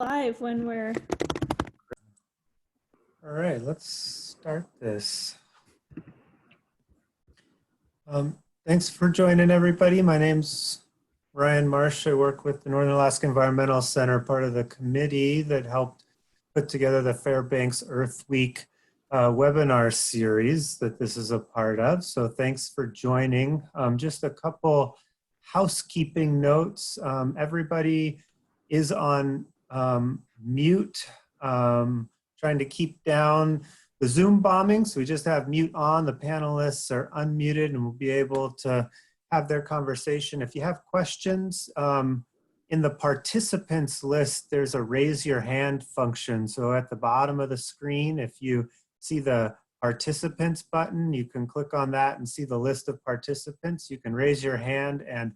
Live when we're... All right, let's start this. Thanks for joining, everybody. My name's Ryan Marsh. I work with the Northern Alaska Environmental Center, part of the committee that helped put together the Fairbanks Earth Week webinar series that this is a part of. So thanks for joining. Just a couple housekeeping notes. Everybody is on mute, trying to keep down the Zoom bombing. So we just have mute on. The panelists are unmuted and we'll be able to have their conversation. If you have questions, in the participants list, there's a raise your hand function. So at the bottom of the screen, if you see the participants button, you can click on that and see the list of participants. You can raise your hand and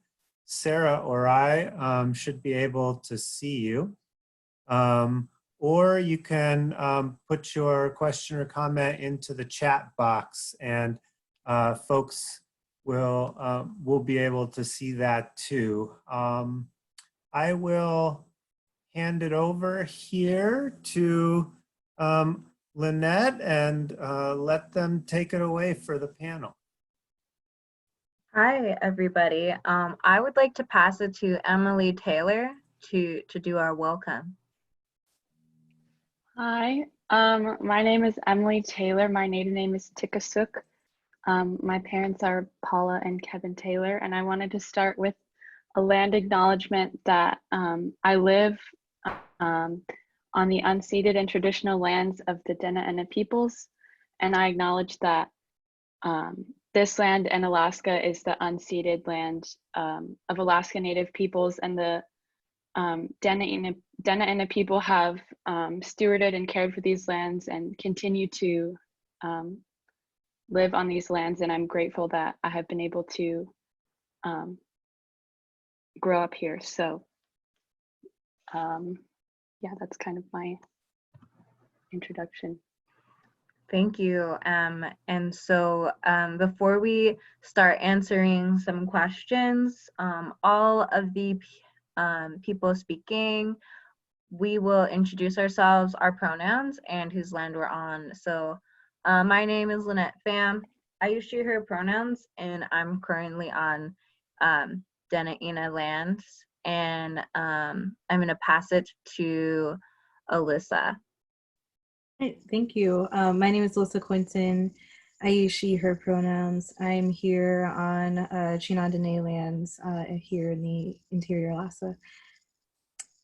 Sarah or I should be able to see you. Or you can put your question or comment into the chat box and folks will be able to see that too. I will hand it over here to Lynette and let them take it away for the panel. Hi, everybody. I would like to pass it to Emily Taylor to do our welcome. Hi, my name is Emily Taylor. My native name is Tikasuk. My parents are Paula and Kevin Taylor, and I wanted to start with a land acknowledgement that I live on the unceded and traditional lands of the Dena'ina peoples, and I acknowledge that this land in Alaska is the unceded land of Alaska Native peoples, and the Dena'ina people have stewarded and cared for these lands and continue to live on these lands, and I'm grateful that I have been able to grow up here. So yeah, that's kind of my introduction. Thank you. And so before we start answering some questions, all of the people speaking, we will introduce ourselves, our pronouns, and whose land we're on. So my name is Lynette Pham. I use she, her pronouns, and I'm currently on Dena'ina lands. And I'm gonna pass it to Alyssa. Right, thank you. My name is Alyssa Quinton. I use she, her pronouns. I'm here on Chinandane lands here in the interior Alaska.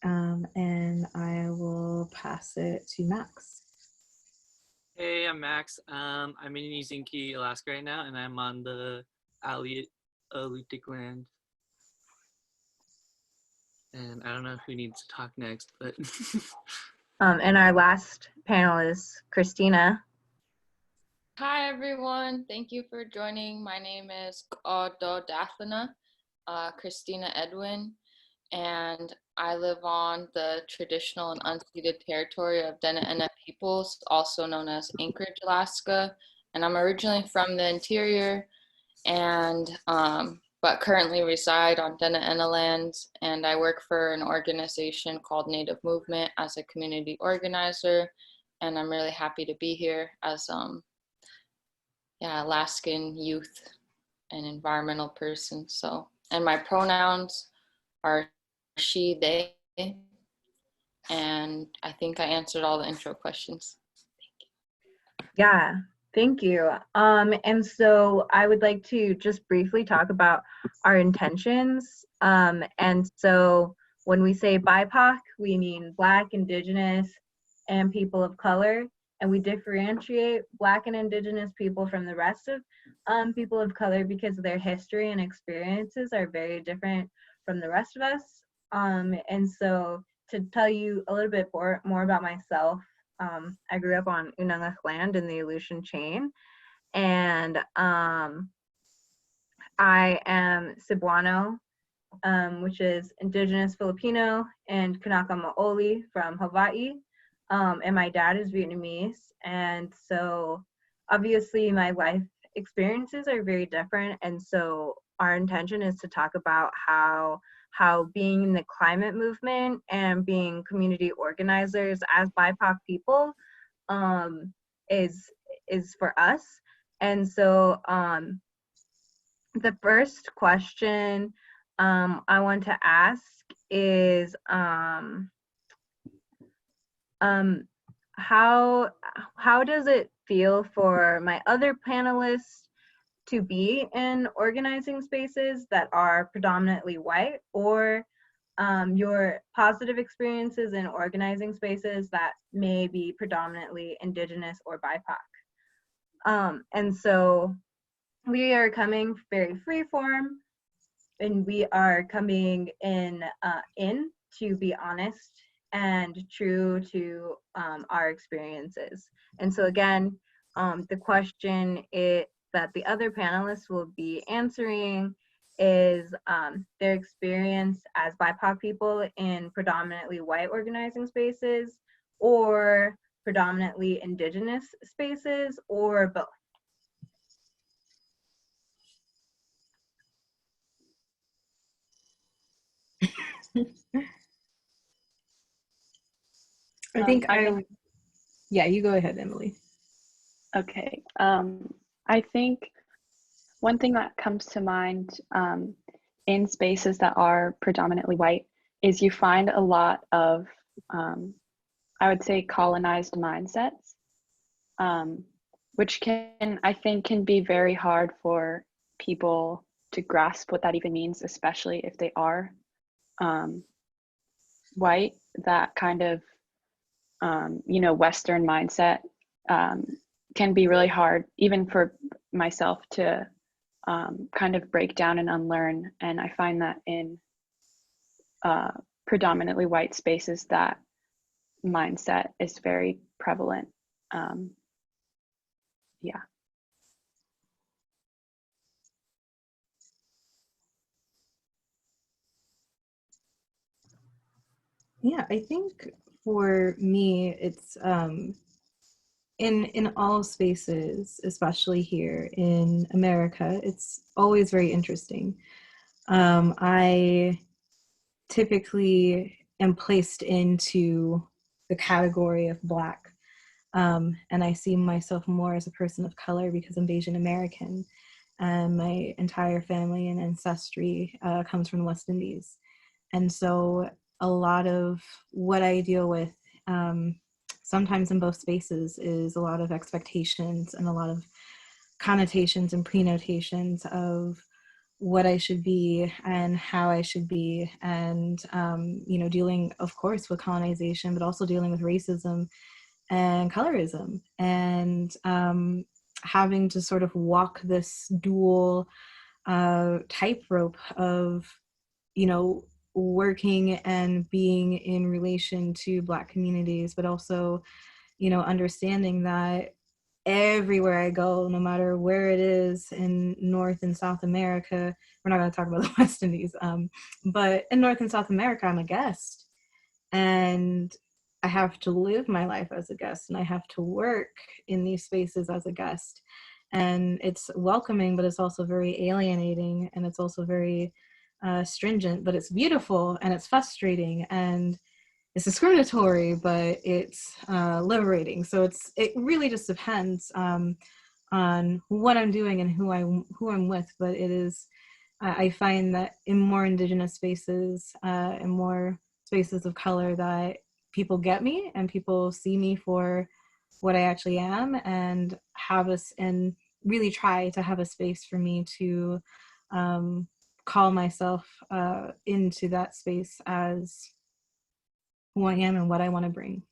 And I will pass it to Max. Hey, I'm Max. I'm in Yuzinki, Alaska right now, and I'm on the Aleutic land. And I don't know who needs to talk next, but And our last panel is Christina. Hi, everyone. Thank you for joining. My name is Odo Dathana, Christina Edwin, and I live on the traditional and unceded territory of Dena'ina peoples, also known as Anchorage, Alaska. And I'm originally from the interior, and but currently reside on Dena'ina lands, and I work for an organization called Native Movement as a community organizer, and I'm really happy to be here as Alaskan youth and environmental person. So, and my pronouns are she, they, and I think I answered all the intro questions. Yeah, thank you. And so I would like to just briefly talk about our intentions. And so when we say BIPOC, we mean Black, Indigenous, and people of color. And we differentiate Black and Indigenous people from the rest of people of color because their history and experiences are very different from the rest of us. And so to tell you a little bit more about myself, I grew up on Unangach land in the Aleutian chain, and I am Cebuano, which is Indigenous Filipino, and Kanaka Maoli from Hawaii, and my dad is Vietnamese, and so obviously my life experiences are very different, and so our intention is to talk about how how being in the climate movement and being community organizers as BIPOC people is for us. And so the first question I want to ask is how does it feel for my other panelists to be in organizing spaces that are predominantly white, or your positive experiences in organizing spaces that may be predominantly Indigenous or BIPOC? And so we are coming very freeform, and we are coming in to be honest and true to our experiences. And so again, the question that the other panelists will be answering is their experience as BIPOC people in predominantly white organizing spaces, or predominantly Indigenous spaces, or both. I think yeah, you go ahead, Emily. Okay. I think one thing that comes to mind in spaces that are predominantly white is you find a lot of, I would say, colonized mindsets, which I think can be very hard for people to grasp what that even means, especially if they are white. That kind of, Western mindset can be really hard, even for myself, to kind of break down and unlearn. And I find that in predominantly white spaces, that mindset is very prevalent. Yeah. Yeah, I think for me, it's in all spaces, especially here in America, it's always very interesting. I typically am placed into the category of Black, and I see myself more as a person of color because I'm Asian American, and my entire family and ancestry comes from the West Indies. And so a lot of what I deal with sometimes in both spaces is a lot of expectations and a lot of connotations and prenotations of what I should be and how I should be, and dealing, of course, with colonization, but also dealing with racism and colorism, and having to sort of walk this dual tightrope of working and being in relation to Black communities, but also understanding that everywhere I go, no matter where it is in North and South America, we're not going to talk about the West Indies, but in North and South America, I'm a guest, and I have to live my life as a guest, and I have to work in these spaces as a guest. And it's welcoming, but it's also very alienating, and it's also very stringent, but it's beautiful, and it's frustrating, and it's discriminatory, but it's liberating. So it really just depends on what I'm doing and who I'm with. But it is, I find that in more Indigenous spaces and more spaces of color, that people get me and people see me for what I actually am, and and really try to have a space for me to call myself into that space as who I am and what I want to bring.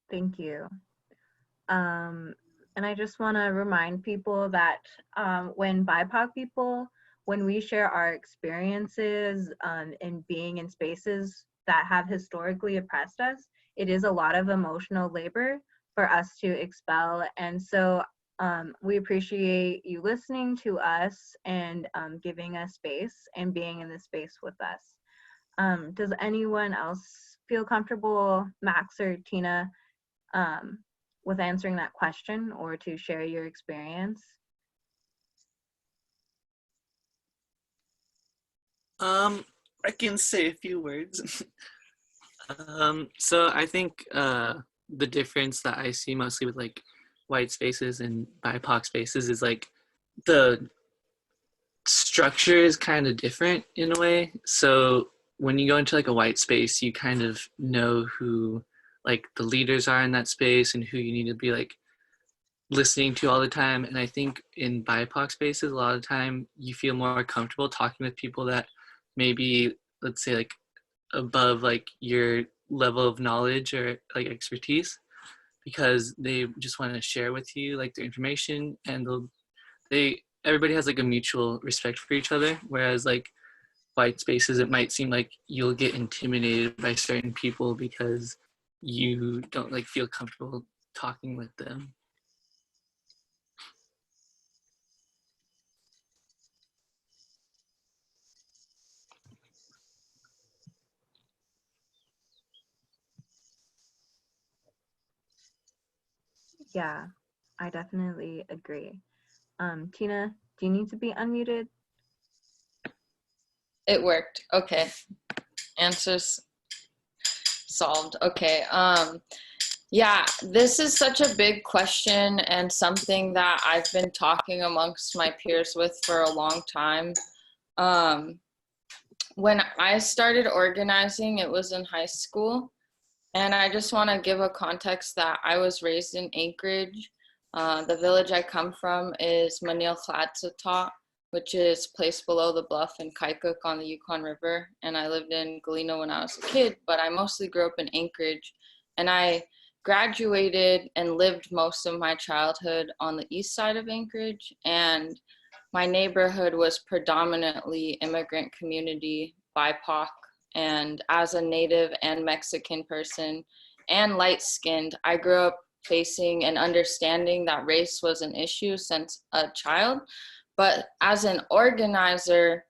Thank you. And I just want to remind people that when BIPOC people, when we share our experiences in being in spaces that have historically oppressed us, it is a lot of emotional labor for us to expel. And so we appreciate you listening to us and giving us space and being in this space with us. Does anyone else feel comfortable, Max or Tina, with answering that question or to share your experience? I can say a few words. So I think the difference that I see mostly with like white spaces and BIPOC spaces is like the structure is kind of different in a way. So when you go into like a white space, you kind of know who like the leaders are in that space and who you need to be like listening to all the time. And I think in BIPOC spaces, a lot of the time you feel more comfortable talking with people that maybe, let's say, like above like your level of knowledge or like expertise, because they just want to share with you like their information, and everybody has like a mutual respect for each other. Whereas like white spaces, it might seem like you'll get intimidated by certain people because you don't like feel comfortable talking with them. Yeah, I definitely agree. Tina, do you need to be unmuted? It worked. Okay. Answers solved. Okay. Yeah, this is such a big question and something that I've been talking amongst my peers with for a long time. When I started organizing, it was in high school. And I just want to give a context that I was raised in Anchorage. The village I come from is Manil-Clatsataw, which is placed below the bluff in Kaikook on the Yukon River. And I lived in Galena when I was a kid, but I mostly grew up in Anchorage. And I graduated and lived most of my childhood on the east side of Anchorage. And my neighborhood was predominantly immigrant community, BIPOC. And as a Native and Mexican person and light-skinned, I grew up facing and understanding that race was an issue since a child. But as an organizer,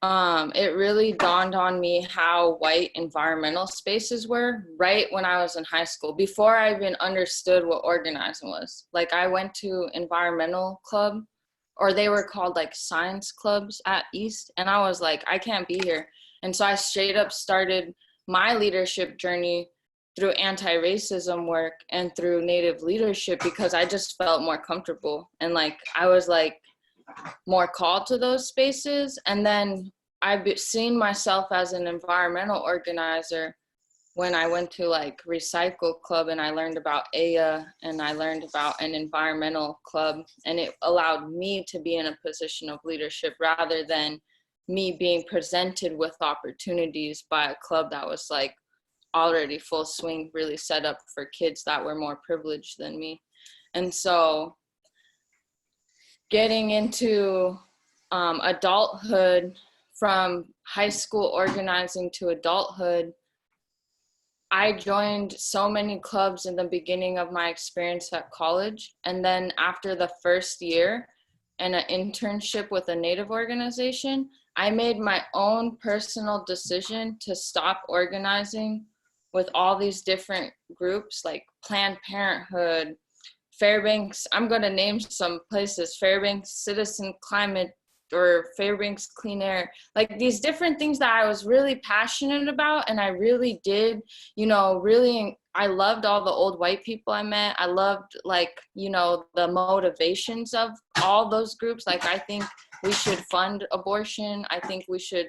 it really dawned on me how white environmental spaces were right when I was in high school, before I even understood what organizing was. Like, I went to environmental club, or they were called like science clubs at East, and I was like, I can't be here. And so I straight up started my leadership journey through anti-racism work and through Native leadership, because I just felt more comfortable. And like, I was like more called to those spaces. And then I've seen myself as an environmental organizer when I went to like Recycle Club, and I learned about AYA, and I learned about an environmental club, and it allowed me to be in a position of leadership rather than me being presented with opportunities by a club that was like already full swing, really set up for kids that were more privileged than me. And so getting into adulthood, from high school organizing to adulthood, I joined so many clubs in the beginning of my experience at college. And then after the first year and an internship with a Native organization, I made my own personal decision to stop organizing with all these different groups like Planned Parenthood, Fairbanks, I'm going to name some places, Fairbanks Citizen Climate, or Fairbanks Clean Air, like these different things that I was really passionate about. And I really did, really, I loved all the old white people I met. I loved the motivations of all those groups. Like, I think we should fund abortion. I think we should,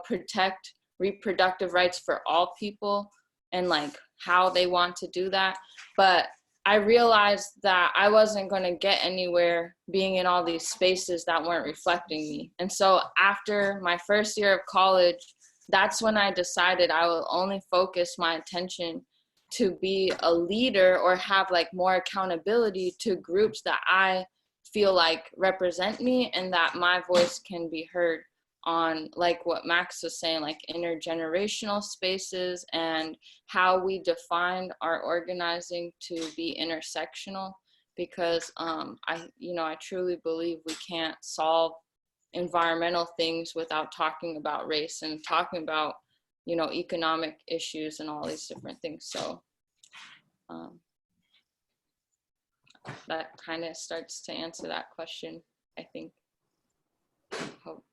protect reproductive rights for all people and like how they want to do that. But I realized that I wasn't going to get anywhere being in all these spaces that weren't reflecting me. And so after my first year of college, that's when I decided I will only focus my attention to be a leader or have like more accountability to groups that I feel like represent me and that my voice can be heard on, like what Max was saying, like intergenerational spaces and how we define our organizing to be intersectional. Because I truly believe we can't solve environmental things without talking about race and talking about, you know, economic issues and all these different things. So that kind of starts to answer that question, I think. Hope.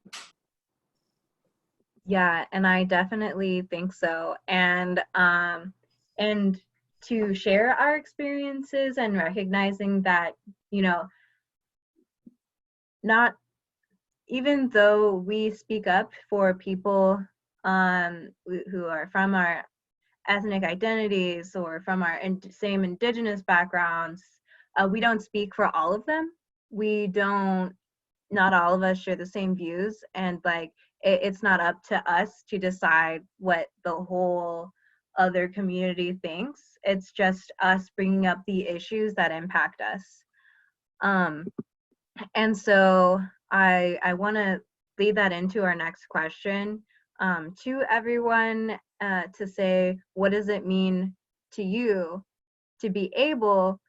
Yeah, and I definitely think so. And to share our experiences and recognizing that, you know, not even though we speak up for people who are from our ethnic identities or from our same indigenous backgrounds, we don't speak for all of them. We don't, not all of us share the same views, and like it's not up to us to decide what the whole other community thinks. It's just us bringing up the issues that impact us. And so I want to lead that into our next question to everyone, to say, what does it mean to you to be able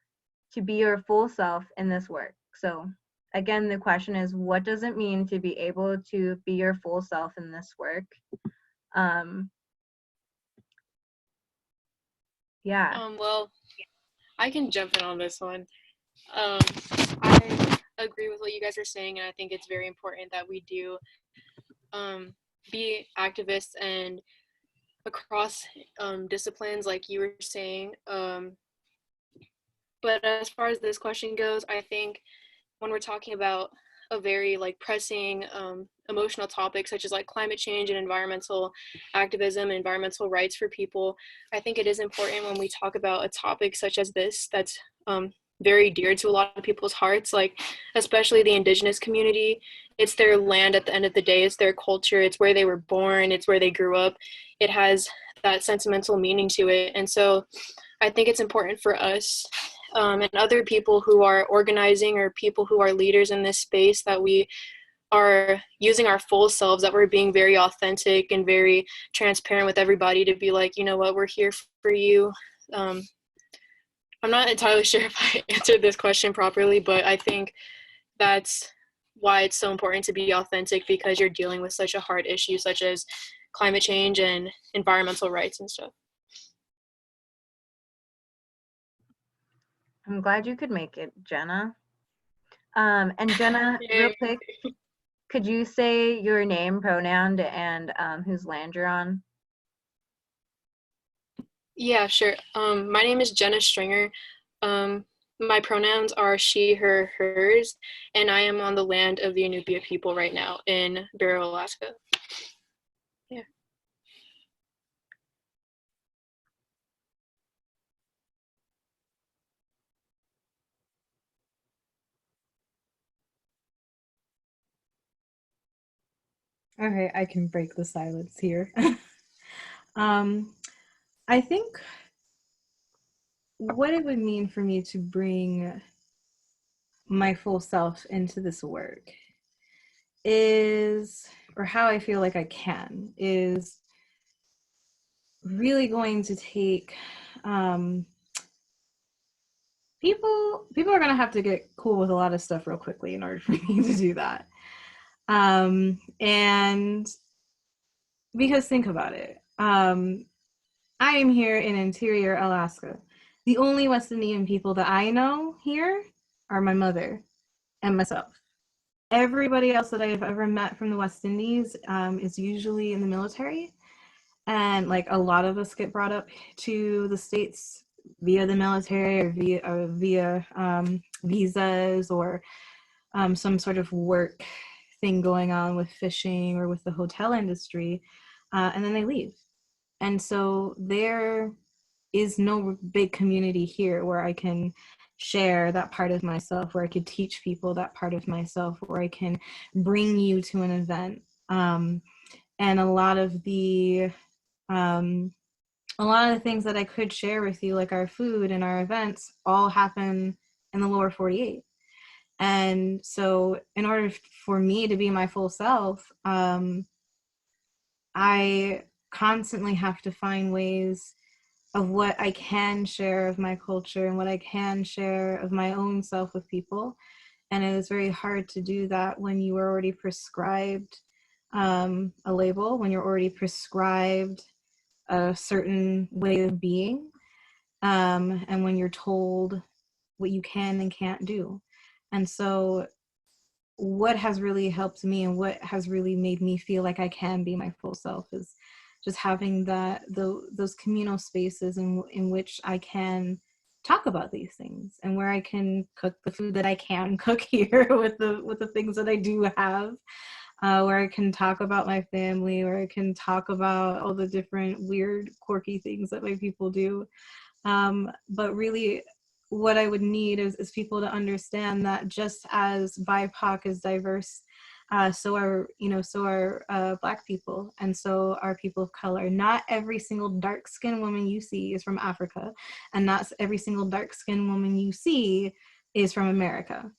to be your full self in this work? So again, the question is, what does it mean to be able to be your full self in this work? Yeah. Well, I can jump in on this one. I agree with what you guys are saying, and I think it's very important that we do be activists and across disciplines, like you were saying. But as far as this question goes, I think when we're talking about a very like pressing emotional topic such as like climate change and environmental activism and environmental rights for people, I think it is important when we talk about a topic such as this that's very dear to a lot of people's hearts, like especially the Indigenous community. It's their land at the end of the day, it's their culture, it's where they were born, it's where they grew up. It has that sentimental meaning to it. And so I think it's important for us and other people who are organizing or people who are leaders in this space that we are using our full selves, that we're being very authentic and very transparent with everybody to be like, you know what, we're here for you. I'm not entirely sure if I answered this question properly, but I think that's why it's so important to be authentic, because you're dealing with such a hard issue such as climate change and environmental rights and stuff. I'm glad you could make it, Jenna. And Jenna, real quick, could you say your name, pronoun, and whose land you're on? Yeah, sure. My name is Jenna Stringer. My pronouns are she, her, hers, and I am on the land of the Inupiat people right now in Barrow, Alaska. Yeah. Okay, I can break the silence here. I think what it would mean for me to bring my full self into this work is, or how I feel like I can, is really going to take, people are going to have to get cool with a lot of stuff real quickly in order for me to do that. And because think about it, I am here in interior Alaska. The only West Indian people that I know here are my mother and myself. Everybody else that I have ever met from the West Indies is usually in the military. And like a lot of us get brought up to the States via the military or via visas or some sort of work thing going on with fishing or with the hotel industry, and then they leave. And so there is no big community here where I can share that part of myself, where I could teach people that part of myself, where I can bring you to an event. And a lot of the things that I could share with you, like our food and our events, all happen in the lower 48. And so in order for me to be my full self, I constantly have to find ways of what I can share of my culture and what I can share of my own self with people. And it is very hard to do that when you are already prescribed a label, when you're already prescribed a certain way of being, and when you're told what you can and can't do. And so what has really helped me and what has really made me feel like I can be my full self is just having those communal spaces in which I can talk about these things, and where I can cook the food that I can cook here with the things that I do have, where I can talk about my family, where I can talk about all the different weird, quirky things that my people do. But really, what I would need is people to understand that just as BIPOC is diverse, so are Black people, and so are people of color. Not every single dark-skinned woman you see is from Africa, and not every single dark-skinned woman you see is from America.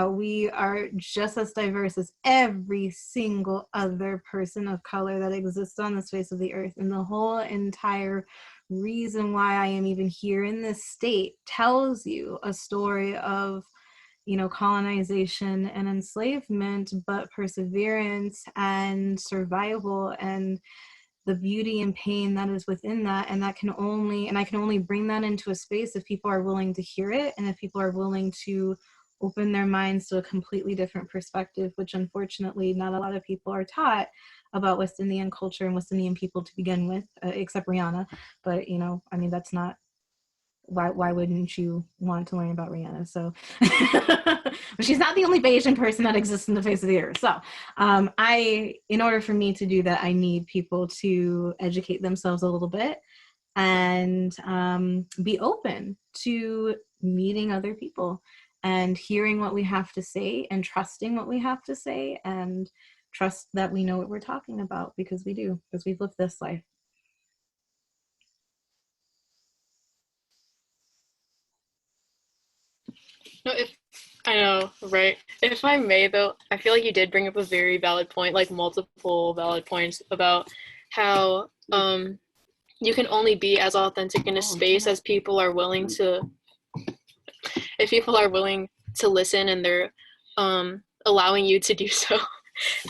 We are just as diverse as every single other person of color that exists on the face of the earth, and the whole entire reason why I am even here in this state tells you a story of, colonization and enslavement, but perseverance and survival, and the beauty and pain that is within that. And I can only bring that into a space if people are willing to hear it, and if people are willing to open their minds to a completely different perspective, which unfortunately not a lot of people are taught about West Indian culture and West Indian people to begin with, except Rihanna. But that's not, why wouldn't you want to learn about Rihanna? So but she's not the only Bayesian person that exists in the face of the earth. So in order for me to do that, I need people to educate themselves a little bit, and be open to meeting other people and hearing what we have to say, and trusting what we have to say, and trust that we know what we're talking about, because we do, because we've lived this life. No, I know, right? If I may, though, I feel like you did bring up a very valid point, like multiple valid points about how you can only be as authentic in a space as people are willing to, if people are willing to listen and they're allowing you to do so.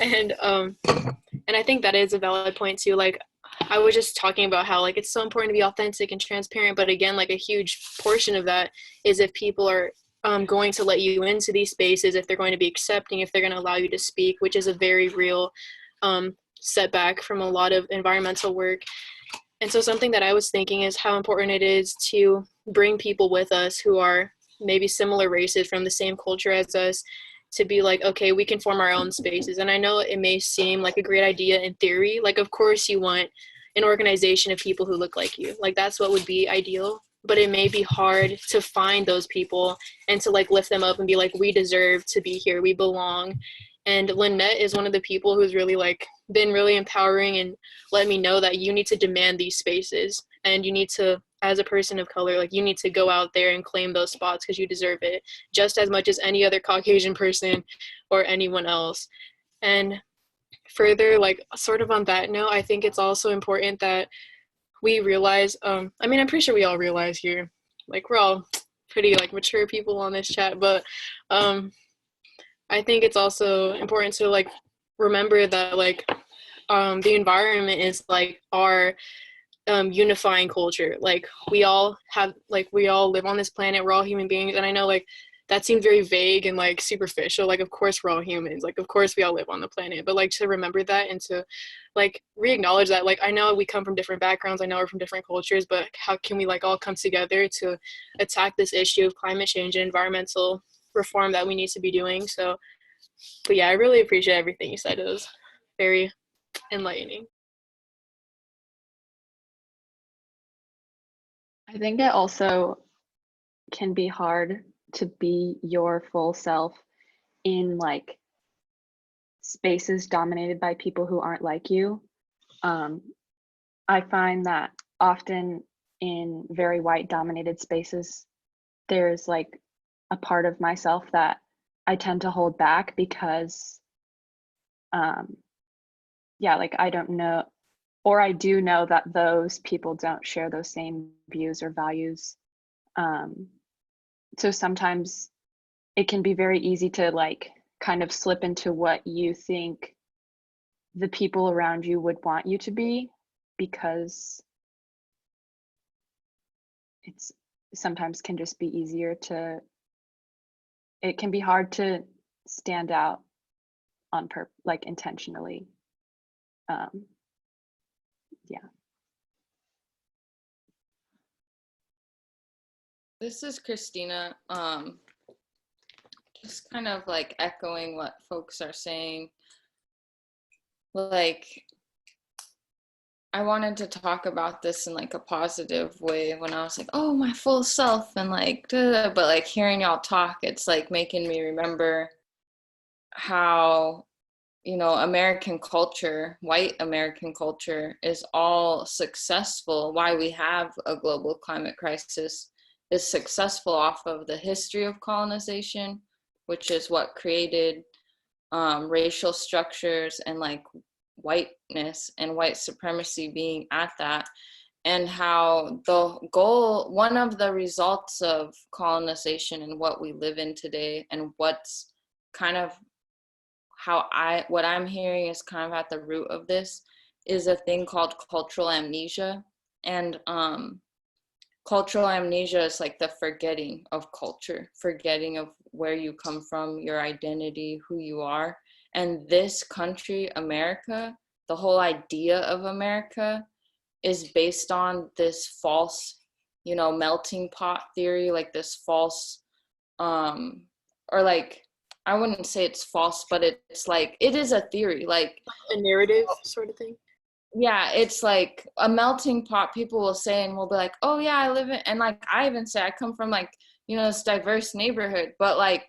And I think that is a valid point too. Like, I was just talking about how like it's so important to be authentic and transparent, but again, like a huge portion of that is if people are going to let you into these spaces, if they're going to be accepting, if they're going to allow you to speak, which is a very real setback from a lot of environmental work. And so something that I was thinking is how important it is to bring people with us who are maybe similar races from the same culture as us, to be like, okay, we can form our own spaces. And I know it may seem like a great idea in theory. Like, of course you want an organization of people who look like you. Like, that's what would be ideal. But it may be hard to find those people and to like lift them up and be like, we deserve to be here, we belong. And Lynette is one of the people who's really like been really empowering and let me know that you need to demand these spaces, and you need to, as a person of color, like you need to go out there and claim those spots because you deserve it just as much as any other Caucasian person or anyone else. And further, like sort of on that note, I think it's also important that we realize, I'm pretty sure we all realize here, like we're all pretty like mature people on this chat, but I think it's also important to like remember that like the environment is like our unifying culture. Like we all live on this planet, we're all human beings. And I know like that seemed very vague and like superficial. Like, of course we're all humans, like of course we all live on the planet, but like to remember that and to like re-acknowledge that, like I know we come from different backgrounds, I know we're from different cultures, but how can we like all come together to attack this issue of climate change and environmental reform that we need to be doing. So, but yeah, I really appreciate everything you said. It was very enlightening. I think it also can be hard to be your full self in like spaces dominated by people who aren't like you. I find that often in very white dominated spaces, there's like a part of myself that I tend to hold back because like I don't know, or I do know that those people don't share those same views or values. So sometimes it can be very easy to like kind of slip into what you think the people around you would want you to be, because it's sometimes can just be easier to, it can be hard to stand out on like intentionally. Yeah. This is Christina. Just kind of like echoing what folks are saying. Like, I wanted to talk about this in like a positive way when I was like, oh, my full self, and like, but like hearing y'all talk, it's like making me remember how, you know, American culture, white American culture is all successful. Why we have a global climate crisis is successful off of the history of colonization, which is what created racial structures and like whiteness and white supremacy being at that. And how the goal, one of the results of colonization and what we live in today, and what's kind of what I'm hearing is kind of at the root of this, is a thing called cultural amnesia. And cultural amnesia is like the forgetting of culture, forgetting of where you come from, your identity, who you are. And this country, America, the whole idea of America is based on this false, you know, melting pot theory, like this false, or like, I wouldn't say it's false, but it's like, it is a theory, like a narrative sort of thing. Yeah, it's like a melting pot. People will say, and we'll be like, oh yeah, I live in, and like I even say I come from like, you know, this diverse neighborhood, but like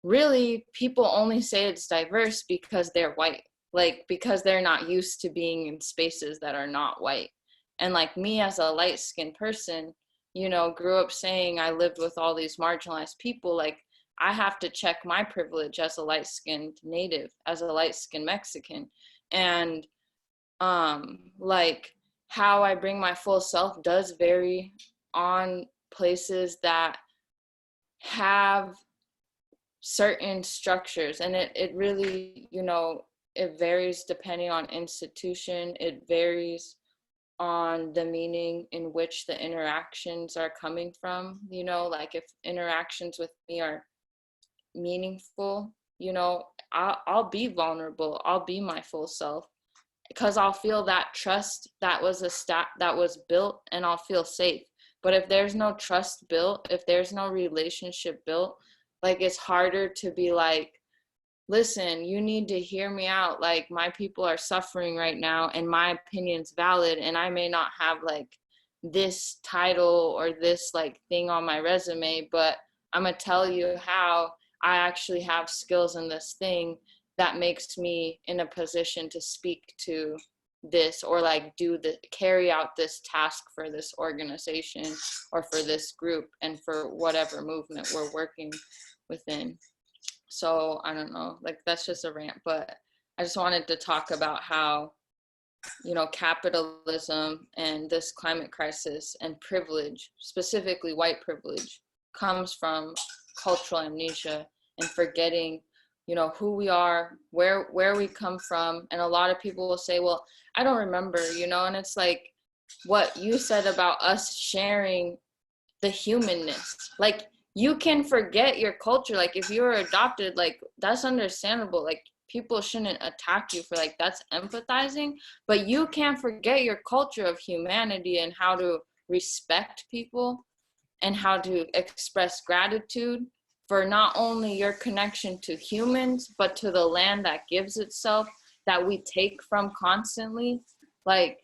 really people only say it's diverse because they're white, like because they're not used to being in spaces that are not white. And like me as a light-skinned person, you know, grew up saying I lived with all these marginalized people. Like I have to check my privilege as a light-skinned native, as a light-skinned Mexican. And like how I bring my full self does vary on places that have certain structures, and it really, you know, it varies depending on institution. It varies on the meaning in which the interactions are coming from. You know, like if interactions with me are meaningful, you know, I'll be vulnerable, I'll be my full self, because I'll feel that trust that was built, and I'll feel safe. But if there's no trust built, if there's no relationship built, like it's harder to be like, listen, you need to hear me out. Like my people are suffering right now and my opinion's valid, and I may not have like this title or this like thing on my resume, but I'm gonna tell you how I actually have skills in this thing that makes me in a position to speak to this, or like carry out this task for this organization or for this group and for whatever movement we're working within. So I don't know, like that's just a rant, but I just wanted to talk about how, you know, capitalism and this climate crisis and privilege, specifically white privilege, comes from cultural amnesia and forgetting, you know, who we are, where we come from. And a lot of people will say, well, I don't remember, you know, and it's like what you said about us sharing the humanness. Like you can forget your culture. Like if you were adopted, like that's understandable. Like people shouldn't attack you for like, that's empathizing, but you can't forget your culture of humanity and how to respect people and how to express gratitude for not only your connection to humans, but to the land that gives itself, that we take from constantly. Like,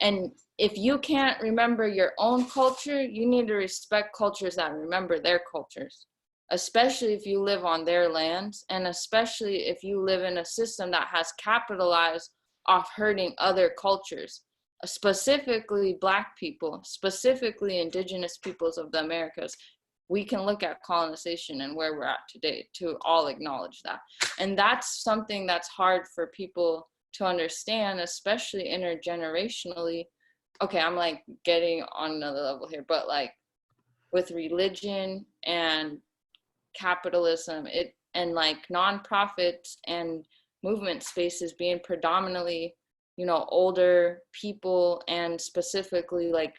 and if you can't remember your own culture, you need to respect cultures that remember their cultures, especially if you live on their lands, and especially if you live in a system that has capitalized off hurting other cultures, specifically Black people, specifically Indigenous peoples of the Americas. We can look at colonization and where we're at today to all acknowledge that. And that's something that's hard for people to understand, especially intergenerationally. Okay, I'm like getting on another level here, but like with religion and capitalism, and like nonprofits and movement spaces being predominantly, you know, older people, and specifically like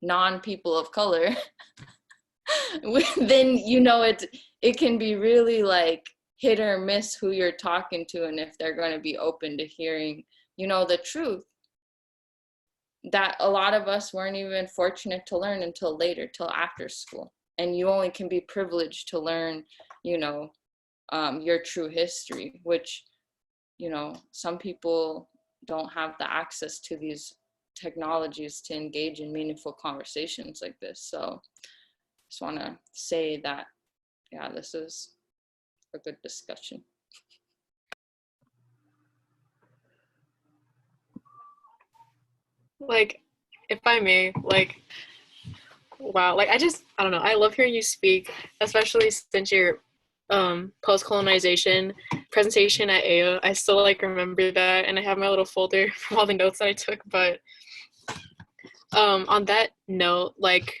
non-people of color, then it can be really like hit or miss who you're talking to, and if they're going to be open to hearing the truth that a lot of us weren't even fortunate to learn until later, till after school. And you only can be privileged to learn your true history, which some people don't have the access to these technologies to engage in meaningful conversations like this. So just want to say that, yeah, this is a good discussion. Like, if I may, like, wow, like I don't know, I love hearing you speak, especially since your post-colonization presentation at AO. I still like remember that, and I have my little folder from all the notes that I took. But on that note, like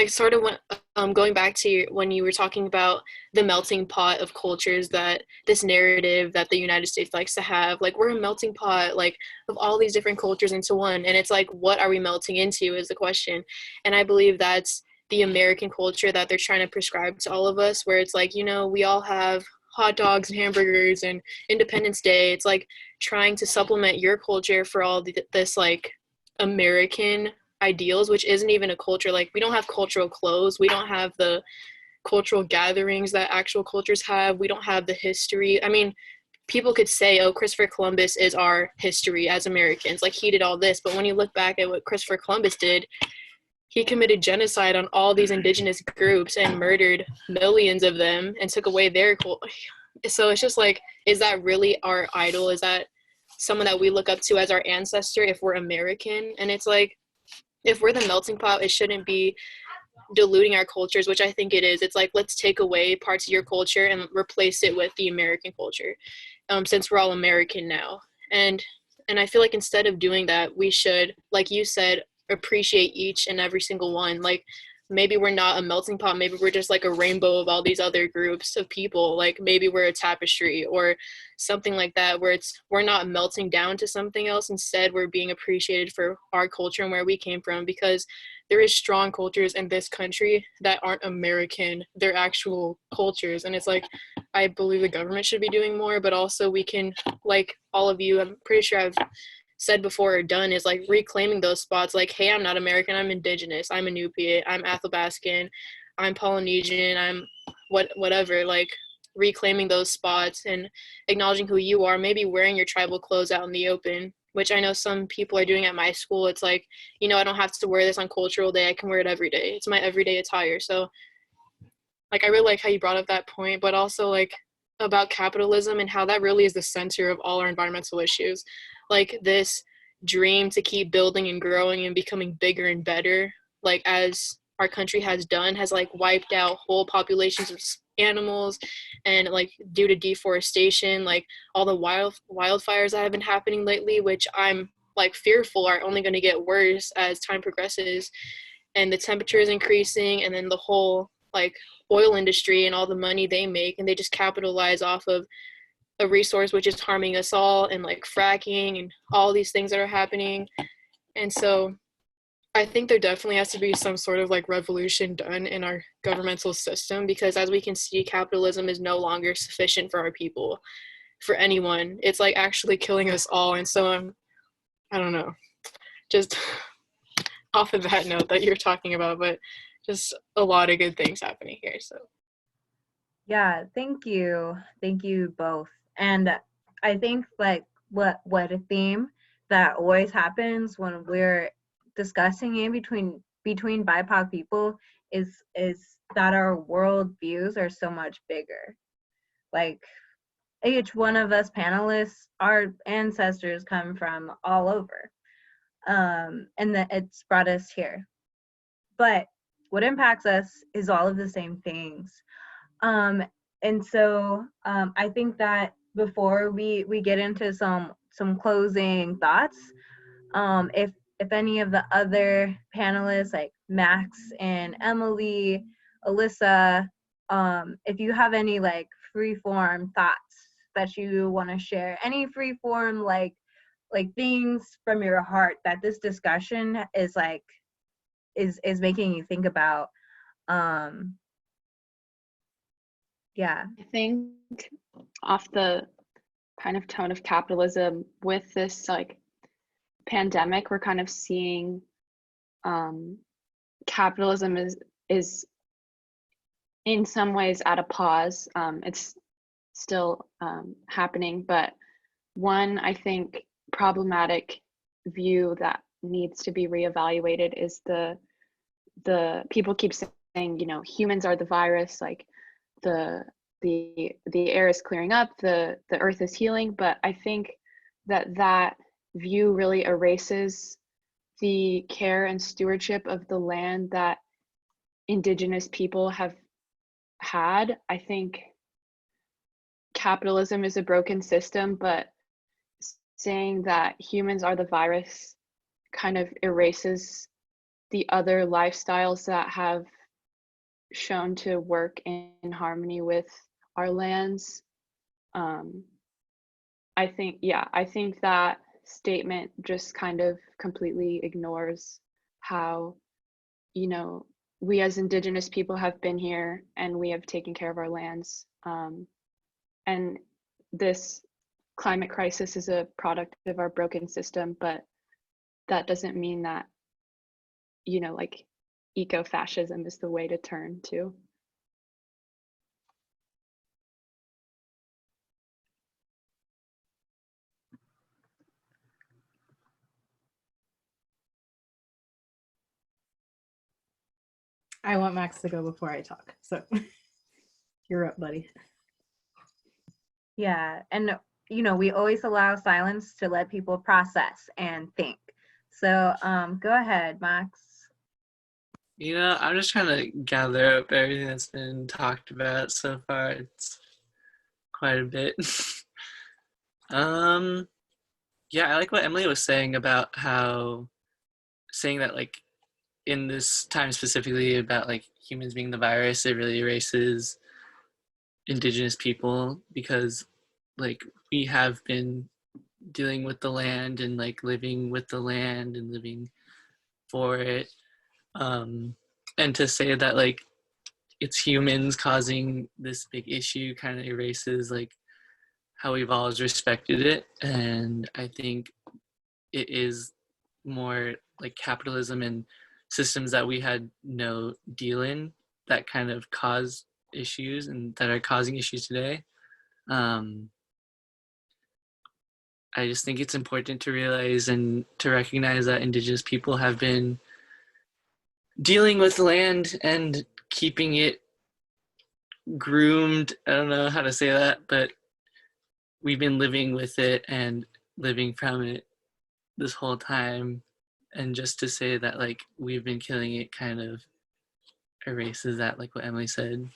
sort of when, going back to when you were talking about the melting pot of cultures, that this narrative that the United States likes to have, like we're a melting pot, like of all these different cultures into one, and it's like, what are we melting into is the question. And I believe that's the American culture that they're trying to prescribe to all of us, where it's like, we all have hot dogs and hamburgers and Independence Day. It's like trying to supplement your culture for all this like American ideals, which isn't even a culture. Like, we don't have cultural clothes, we don't have the cultural gatherings that actual cultures have, we don't have the history. I mean, people could say, oh, Christopher Columbus is our history as Americans, like he did all this, but when you look back at what Christopher Columbus did, he committed genocide on all these indigenous groups and murdered millions of them and took away their culture. So it's just like, is that really our idol? Is that someone that we look up to as our ancestor if we're American? And it's like, if we're the melting pot, it shouldn't be diluting our cultures, which I think it is. It's like, let's take away parts of your culture and replace it with the American culture, since we're all American now. And I feel like instead of doing that, we should, like you said, appreciate each and every single one. Like, maybe we're not a melting pot, maybe we're just like a rainbow of all these other groups of people. Like, maybe we're a tapestry or something like that, where we're not melting down to something else. Instead, we're being appreciated for our culture and where we came from, because there is strong cultures in this country that aren't American, they're actual cultures. And it's like, I believe the government should be doing more, but also we can, like all of you, I'm pretty sure I've said before or done, is like reclaiming those spots. Like, hey, I'm not American, I'm Indigenous, I'm Inupiat, I'm Athabascan, I'm Polynesian, I'm whatever. Like, reclaiming those spots and acknowledging who you are, maybe wearing your tribal clothes out in the open, which I know some people are doing at my school. It's like, I don't have to wear this on cultural day, I can wear it every day. It's my everyday attire. So like, I really like how you brought up that point, but also like about capitalism and how that really is the center of all our environmental issues. Like, this dream to keep building and growing and becoming bigger and better, like as our country has done, has like wiped out whole populations of animals. And like, due to deforestation, like all the wildfires that have been happening lately, which I'm like fearful are only going to get worse as time progresses, and the temperature is increasing, and then the whole like oil industry and all the money they make, and they just capitalize off of a resource which is harming us all, and like fracking and all these things that are happening. And so I think there definitely has to be some sort of like revolution done in our governmental system, because as we can see, capitalism is no longer sufficient for our people, for anyone. It's like actually killing us all. And so I don't know, just off of that note that you're talking about, but just a lot of good things happening here. So Yeah, thank you both. And I think like what a theme that always happens when we're discussing in between BIPOC people is that our world views are so much bigger. Like, each one of us panelists, our ancestors come from all over, and that it's brought us here. But what impacts us is all of the same things. And so I think that before we get into some closing thoughts, if any of the other panelists like Max and Emily, Alyssa, if you have any like free-form thoughts that you want to share, any free-form like things from your heart that this discussion is like is making you think about. Yeah. I think off the kind of tone of capitalism with this like pandemic, we're kind of seeing capitalism is in some ways at a pause. It's still happening, but one, I think, problematic view that needs to be reevaluated is the people keep saying, you know, humans are the virus, like the air is clearing up, the earth is healing, but I think that view really erases the care and stewardship of the land that Indigenous people have had. I think capitalism is a broken system, but saying that humans are the virus kind of erases the other lifestyles that have shown to work in harmony with our lands. I think that statement just kind of completely ignores how, you know, we as Indigenous people have been here and we have taken care of our lands. And this climate crisis is a product of our broken system, but that doesn't mean that, you know, like eco-fascism is the way to turn to. I want Max to go before I talk, so you're up, buddy. Yeah, and you know, we always allow silence to let people process and think. So go ahead, Max. You know, I'm just trying to gather up everything that's been talked about so far. It's quite a bit. Yeah, I like what Emily was saying about how saying that like in this time specifically about like humans being the virus, it really erases Indigenous people because like we have been dealing with the land and like living with the land and living for it. And to say that like it's humans causing this big issue kind of erases like how we've always respected it. And I think it is more like capitalism and systems that we had no deal in that kind of cause issues and that are causing issues today. I just think it's important to realize and to recognize that Indigenous people have been dealing with land and keeping it groomed. I don't know how to say that, but we've been living with it and living from it this whole time. And just to say that like we've been killing it kind of erases that, like what Emily said.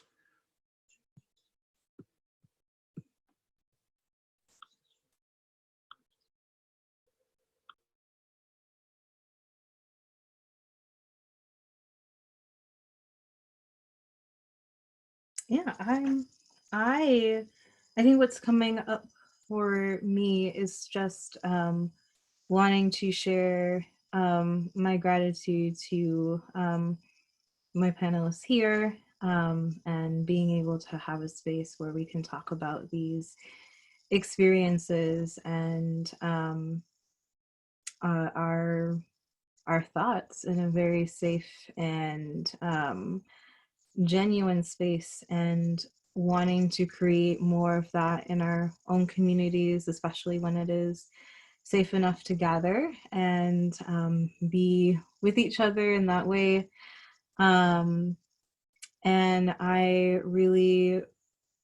Yeah, I think what's coming up for me is just wanting to share my gratitude to my panelists here and being able to have a space where we can talk about these experiences and our thoughts in a very safe and genuine space, and wanting to create more of that in our own communities, especially when it is safe enough to gather and be with each other in that way. And I really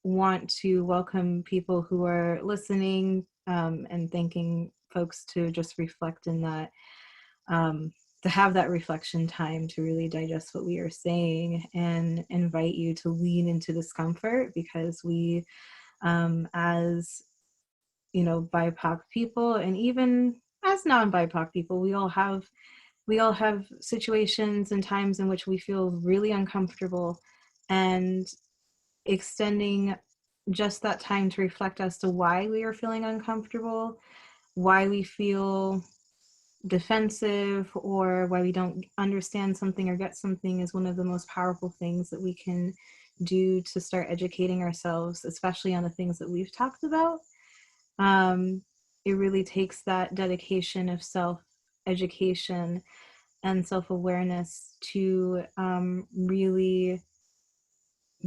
want to welcome people who are listening and thanking folks to just reflect in that, to have that reflection time to really digest what we are saying, and invite you to lean into discomfort, because we, as you know, BIPOC people, and even as non-BIPOC people, we all have situations and times in which we feel really uncomfortable, and extending just that time to reflect as to why we are feeling uncomfortable, why we feel defensive or why we don't understand something or get something is one of the most powerful things that we can do to start educating ourselves, especially on the things that we've talked about. It really takes that dedication of self-education and self-awareness to really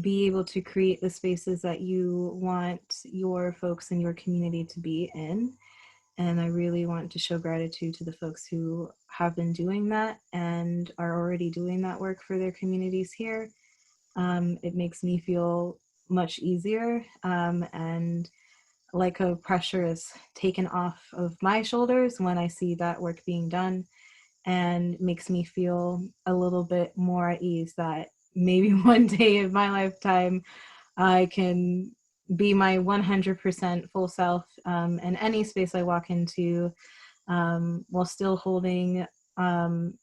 be able to create the spaces that you want your folks in your community to be in. And I really want to show gratitude to the folks who have been doing that and are already doing that work for their communities here. It makes me feel much easier, and like a pressure is taken off of my shoulders when I see that work being done, and makes me feel a little bit more at ease that maybe one day in my lifetime I can be my 100% full self in any space I walk into, while still holding, in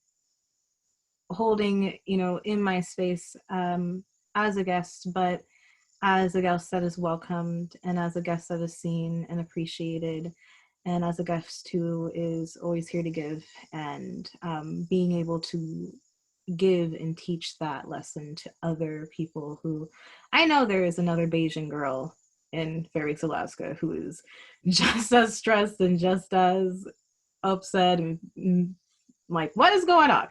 my space as a guest, but as a guest that is welcomed, and as a guest that is seen and appreciated, and as a guest who is always here to give, and being able to give and teach that lesson to other people who, I know there is another Bayesian girl in Fairbanks, Alaska, who is just as stressed and just as upset and like, what is going on?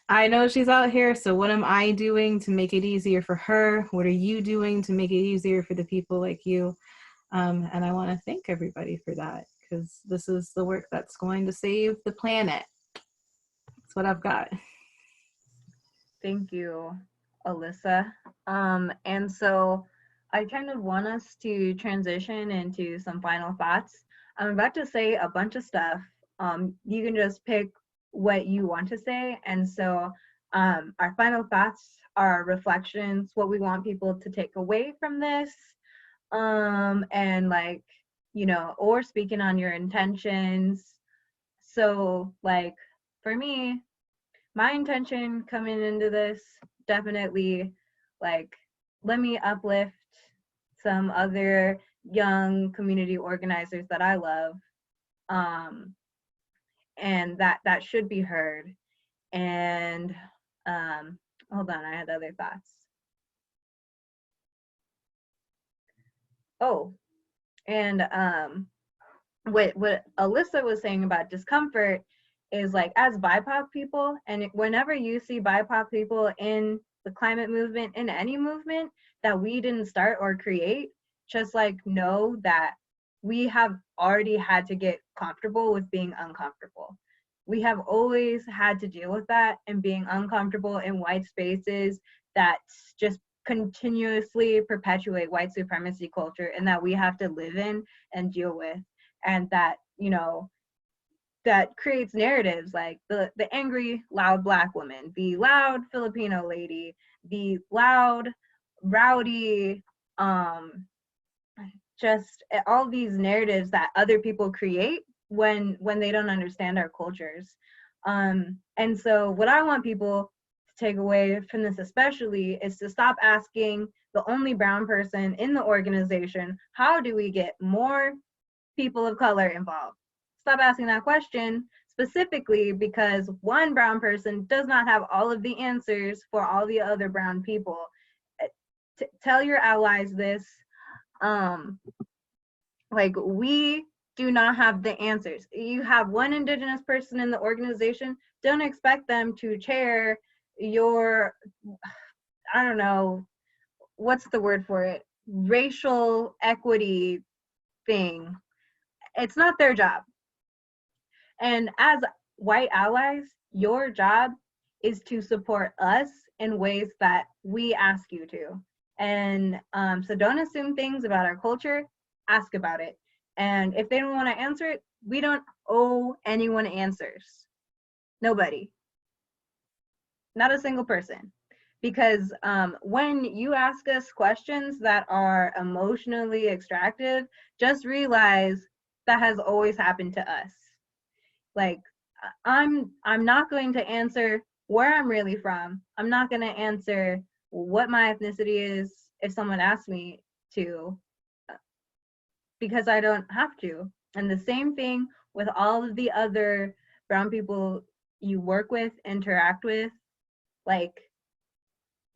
I know she's out here, so what am I doing to make it easier for her? What are you doing to make it easier for the people like you? And I want to thank everybody for that, because this is the work that's going to save the planet. That's what I've got. Thank you, Alyssa. And so I kind of want us to transition into some final thoughts. I'm about to say a bunch of stuff. You can just pick what you want to say. And so our final thoughts are reflections, what we want people to take away from this, and like, or speaking on your intentions. So like, for me, my intention coming into this, definitely, like, let me uplift some other young community organizers that I love, and that should be heard. And hold on, I had other thoughts. Oh, and what Alyssa was saying about discomfort is, like, as BIPOC people, and whenever you see BIPOC people in the climate movement, in any movement that we didn't start or create, just like know that we have already had to get comfortable with being uncomfortable. We have always had to deal with that and being uncomfortable in white spaces that just continuously perpetuate white supremacy culture, and that we have to live in and deal with. And that, that creates narratives like the angry, loud Black woman, the loud Filipino lady, the loud, rowdy, just all these narratives that other people create when they don't understand our cultures. And so what I want people to take away from this especially is to stop asking the only brown person in the organization, how do we get more people of color involved? Stop asking that question, specifically because one brown person does not have all of the answers for all the other brown people. Tell your allies this. Like, we do not have the answers. You have one Indigenous person in the organization, don't expect them to chair your, I don't know, what's the word for it? Racial equity thing. It's not their job. And as white allies, your job is to support us in ways that we ask you to. And so don't assume things about our culture, ask about it. And if they don't want to answer it, we don't owe anyone answers. Nobody. Not a single person. Because when you ask us questions that are emotionally extractive, just realize that has always happened to us. Like, I'm not going to answer where I'm really from. I'm not going to answer what my ethnicity is if someone asks me to, because I don't have to. And the same thing with all of the other brown people you work with, interact with, like,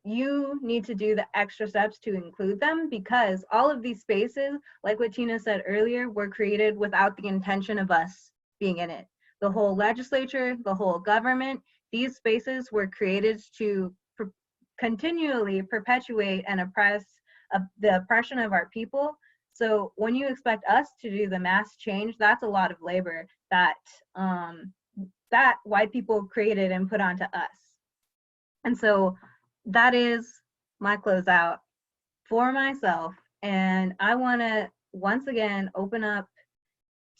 you need to do the extra steps to include them, because all of these spaces, like what Tina said earlier, were created without the intention of us being in it. The whole legislature, the whole government, these spaces were created to continually perpetuate and oppress the oppression of our people. So when you expect us to do the mass change, that's a lot of labor that that white people created and put onto us. And so that is my closeout for myself. And I want to once again open up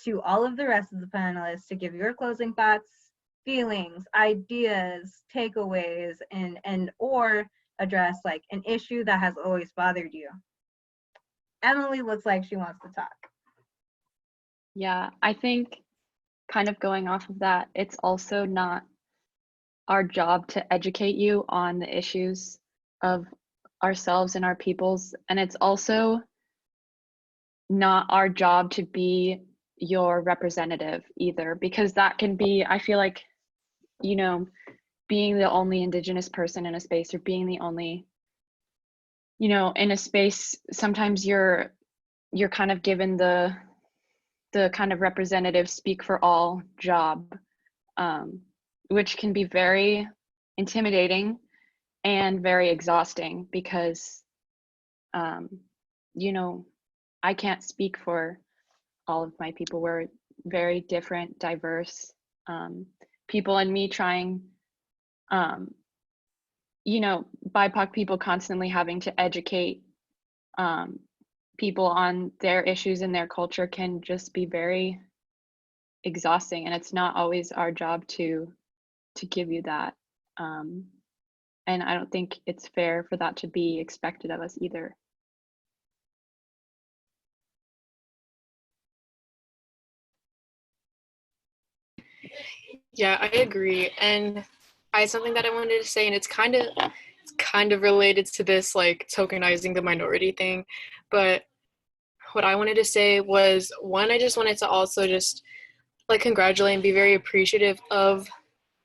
to all of the rest of the panelists to give your closing thoughts, feelings, ideas, takeaways, and or address like an issue that has always bothered you. Emily looks like she wants to talk. Yeah, I think kind of going off of that, it's also not our job to educate you on the issues of ourselves and our peoples. And it's also not our job to be your representative either, because that can be, I feel like, you know, being the only Indigenous person in a space, or being the only, you know, in a space, sometimes you're kind of given the kind of representative speak for all job, which can be very intimidating and very exhausting, because you know, I can't speak for all of my people. We're very different, diverse people, and me trying, you know, BIPOC people constantly having to educate people on their issues and their culture can just be very exhausting, and it's not always our job to give you that. And I don't think it's fair for that to be expected of us either. Yeah, I agree. And I had something that I wanted to say, and it's kind of related to this like tokenizing the minority thing. But what I wanted to say was, one, I just wanted to also just like congratulate and be very appreciative of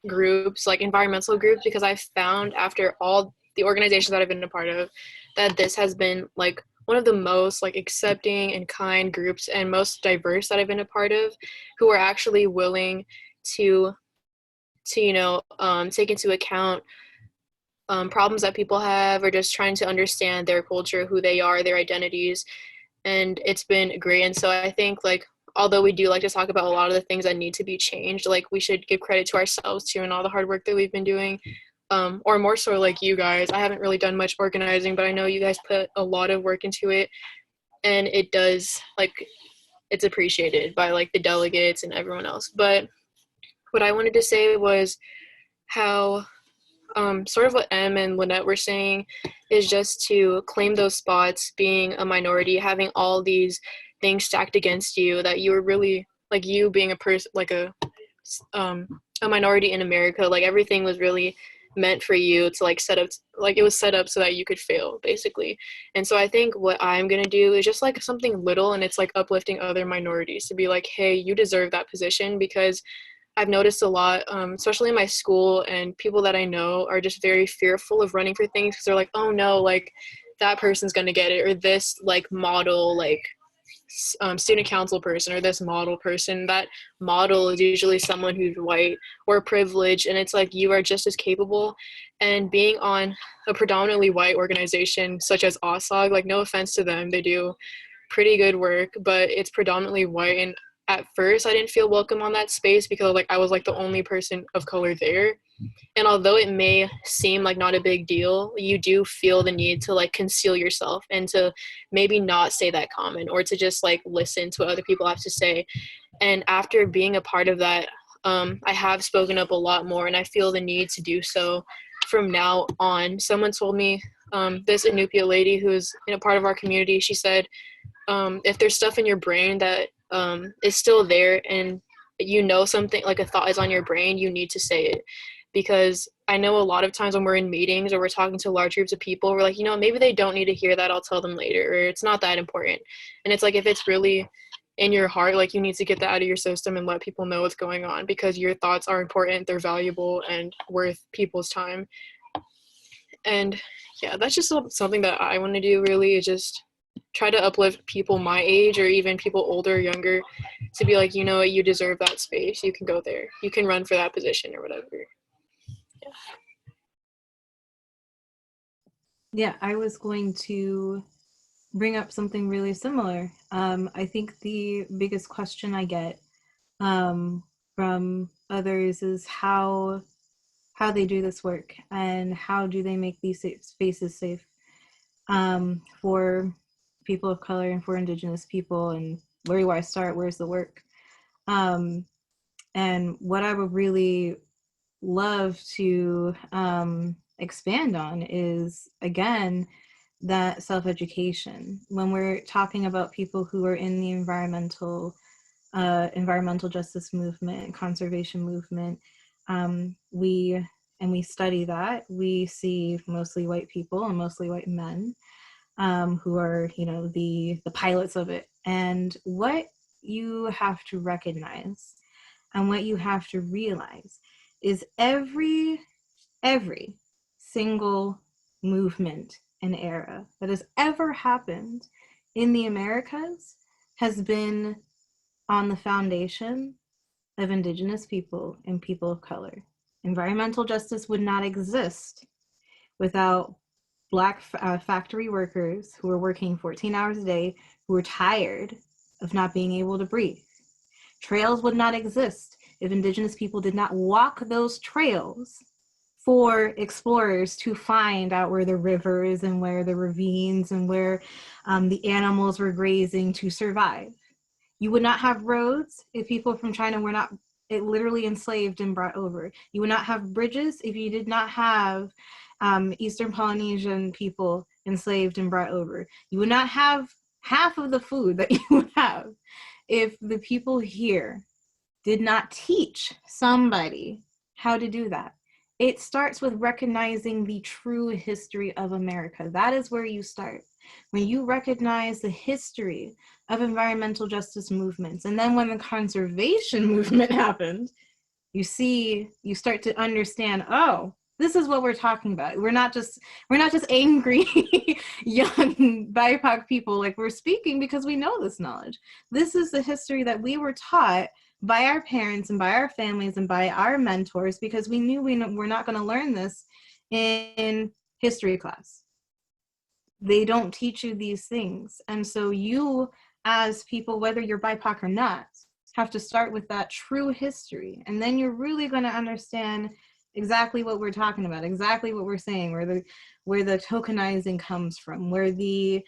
groups, like environmental groups, because I found after all the organizations that I've been a part of that this has been like one of the most like accepting and kind groups and most diverse that I've been a part of, who are actually willing to you know, take into account problems that people have, or just trying to understand their culture, who they are, their identities. And it's been great. And so I think like, although we do like to talk about a lot of the things that need to be changed, like we should give credit to ourselves too and all the hard work that we've been doing. Or more so like you guys. I haven't really done much organizing, but I know you guys put a lot of work into it, and it does, like, it's appreciated by like the delegates and everyone else. But what I wanted to say was how sort of what Em and Lynette were saying is just to claim those spots, being a minority, having all these things stacked against you, that you were really, like, you being a person, like a minority in America, like everything was really meant for you to like set up, like it was set up so that you could fail basically. And so I think what I'm gonna do is just like something little, and it's like uplifting other minorities to be like, hey, you deserve that position, because I've noticed a lot, especially in my school, and people that I know are just very fearful of running for things because they're like, oh no, like that person's gonna get it, or this like model, like student council person, or this model person. That model is usually someone who's white or privileged, and it's like you are just as capable. And being on a predominantly white organization such as OSOG, like no offense to them, they do pretty good work, but it's predominantly white. And at first I didn't feel welcome on that space because like I was like the only person of color there. And although it may seem like not a big deal, you do feel the need to like conceal yourself and to maybe not say that comment, or to just like listen to what other people have to say. And after being a part of that, I have spoken up a lot more, and I feel the need to do so from now on. Someone told me, this Anupia lady who's in a part of our community, she said, if there's stuff in your brain that is still there, and you know something, like a thought is on your brain, you need to say it. Because I know a lot of times when we're in meetings or we're talking to large groups of people, we're like, you know, maybe they don't need to hear that, I'll tell them later, or it's not that important. And it's like, if it's really in your heart, like you need to get that out of your system and let people know what's going on, because your thoughts are important, they're valuable and worth people's time. And yeah, that's just something that I want to do, really, is just try to uplift people my age or even people older or younger to be like, you know what, you deserve that space, you can go there, you can run for that position or whatever. Yeah, I was going to bring up something really similar. I think the biggest question I get from others is how they do this work and how do they make these spaces safe for people of color and for Indigenous people, and where do I start, where's the work? And what I would really love to expand on is, again, that self-education. When we're talking about people who are in the environmental justice movement, conservation movement, we study that, we see mostly white people and mostly white men who are, you know, the pilots of it. And what you have to recognize and what you have to realize is every single movement and era that has ever happened in the Americas has been on the foundation of Indigenous people and people of color. Environmental justice would not exist without Black factory workers who were working 14 hours a day, who were tired of not being able to breathe. Trails would not exist if Indigenous people did not walk those trails for explorers to find out where the rivers and where the ravines and where the animals were grazing to survive. You would not have roads if people from China were not literally enslaved and brought over. You would not have bridges if you did not have Eastern Polynesian people enslaved and brought over. You would not have half of the food that you would have if the people here did not teach somebody how to do that. It starts with recognizing the true history of America. That is where you start. When you recognize the history of environmental justice movements, and then when the conservation movement happened, you start to understand, oh, this is what we're talking about. We're not just angry young BIPOC people. Like, we're speaking because we know this knowledge. This is the history that we were taught by our parents and by our families and by our mentors, because we knew we're not going to learn this in history class. They don't teach you these things. And so you, as people, whether you're BIPOC or not, have to start with that true history. And then you're really going to understand exactly what we're talking about, exactly what we're saying, where the tokenizing comes from, where the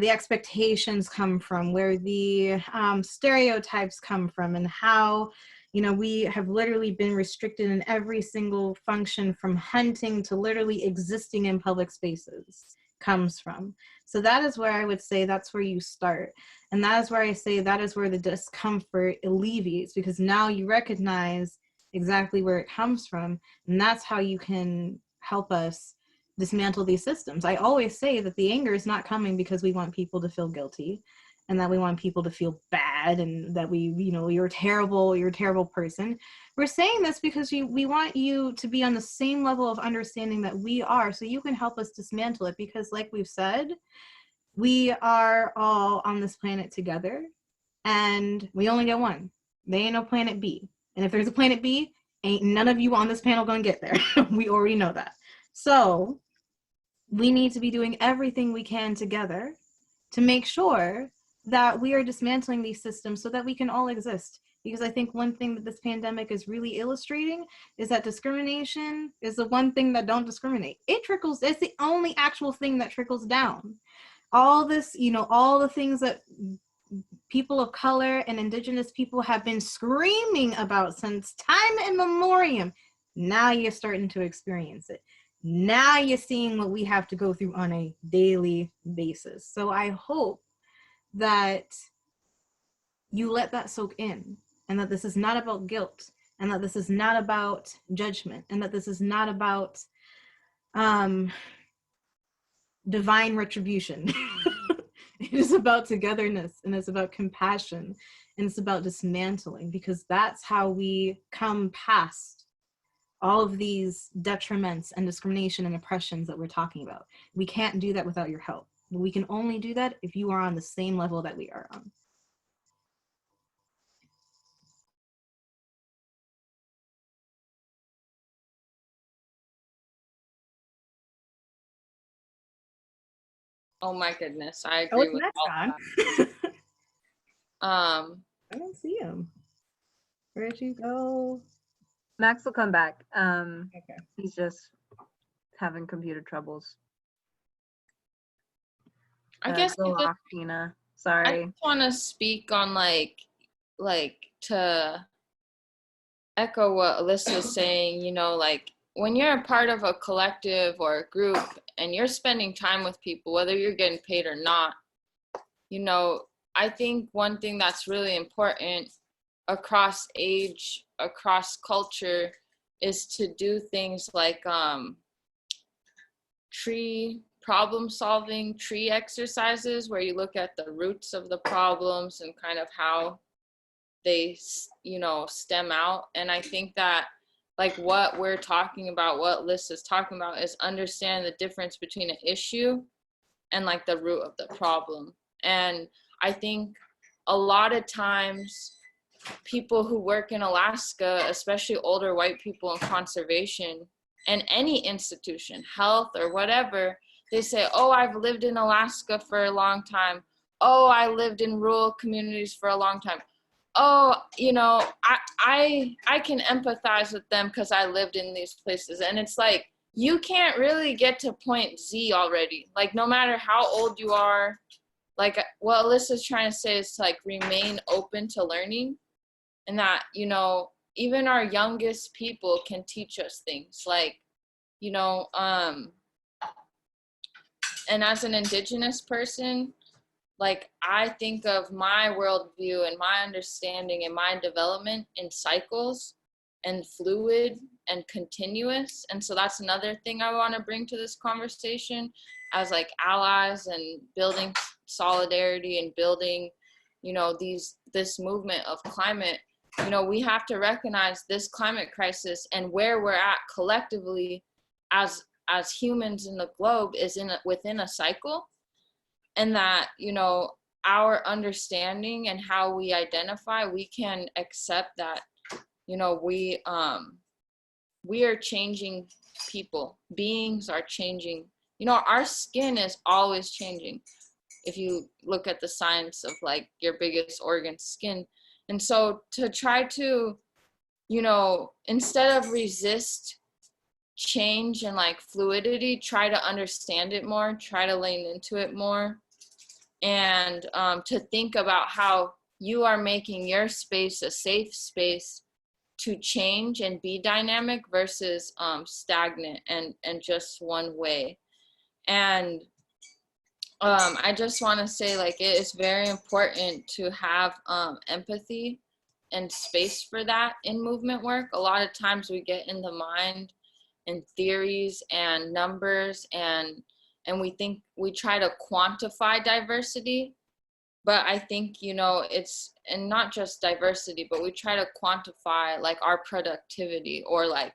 expectations come from, where the stereotypes come from, and how, you know, we have literally been restricted in every single function, from hunting to literally existing in public spaces, comes from. So that is where I would say that's where you start. And that is where I say that is where the discomfort alleviates, because now you recognize exactly where it comes from. And that's how you can help us dismantle these systems. I always say that the anger is not coming because we want people to feel guilty and that we want people to feel bad and that you're terrible, you're a terrible person. We're saying this because we want you to be on the same level of understanding that we are, so you can help us dismantle it. Because like we've said, we are all on this planet together and we only get one. There ain't no planet B. And if there's a planet B, ain't none of you on this panel gonna get there. We already know that. So we need to be doing everything we can together to make sure that we are dismantling these systems so that we can all exist. Because I think one thing that this pandemic is really illustrating is that discrimination is the one thing that don't discriminate. It trickles, it's the only actual thing that trickles down. All this, all the things that people of color and Indigenous people have been screaming about since time immemorial, now you're starting to experience it. Now you're seeing what we have to go through on a daily basis. So I hope that you let that soak in, and that this is not about guilt, and that this is not about judgment, and that this is not about divine retribution. It is about togetherness, and it's about compassion, and it's about dismantling, because that's how we come past all of these detriments and discrimination and oppressions that we're talking about. We can't do that without your help. We can only do that if you are on the same level that we are on. Oh my goodness, I Oh, agree it's with Max all gone. that. I don't see him. Where'd you go? Max will come back. Okay. He's just having computer troubles. I guess Go I just, off, Tina. I Sorry. just want to speak on like to echo what Alyssa's saying, you know, like when you're a part of a collective or a group and you're spending time with people, whether you're getting paid or not, you know, I think one thing that's really important across age, across culture, is to do things like tree problem solving, tree exercises, where you look at the roots of the problems and kind of how they, you know, stem out. And I think that like what we're talking about, what Liz is talking about, is understand the difference between an issue and like the root of the problem. And I think a lot of times people who work in Alaska, especially older white people in conservation and any institution, health or whatever, they say, oh, I've lived in Alaska for a long time. Oh, I lived in rural communities for a long time. Oh, you know, I can empathize with them because I lived in these places. And it's like, you can't really get to point Z already. Like, no matter how old you are, like what Alyssa's trying to say is to like remain open to learning, and that, you know, even our youngest people can teach us things, like, you know, and as an Indigenous person, like I think of my worldview and my understanding and my development in cycles and fluid and continuous. And so that's another thing I want to bring to this conversation as like allies and building solidarity and building, you know, this movement of climate. You know, we have to recognize this climate crisis and where we're at collectively as humans in the globe is within a cycle. And that, you know, our understanding and how we identify, we can accept that, you know, we are changing people, beings are changing. You know, our skin is always changing. If you look at the science of like your biggest organ, skin. And so to try to, you know, instead of resist change and like fluidity, try to understand it more, try to lean into it more, and to think about how you are making your space a safe space to change and be dynamic versus stagnant and just one way. And I just want to say, like, it is very important to have empathy and space for that in movement work. A lot of times we get in the mind and theories and numbers, and we think we try to quantify diversity. But I think, you know, it's, and not just diversity, but we try to quantify like our productivity or like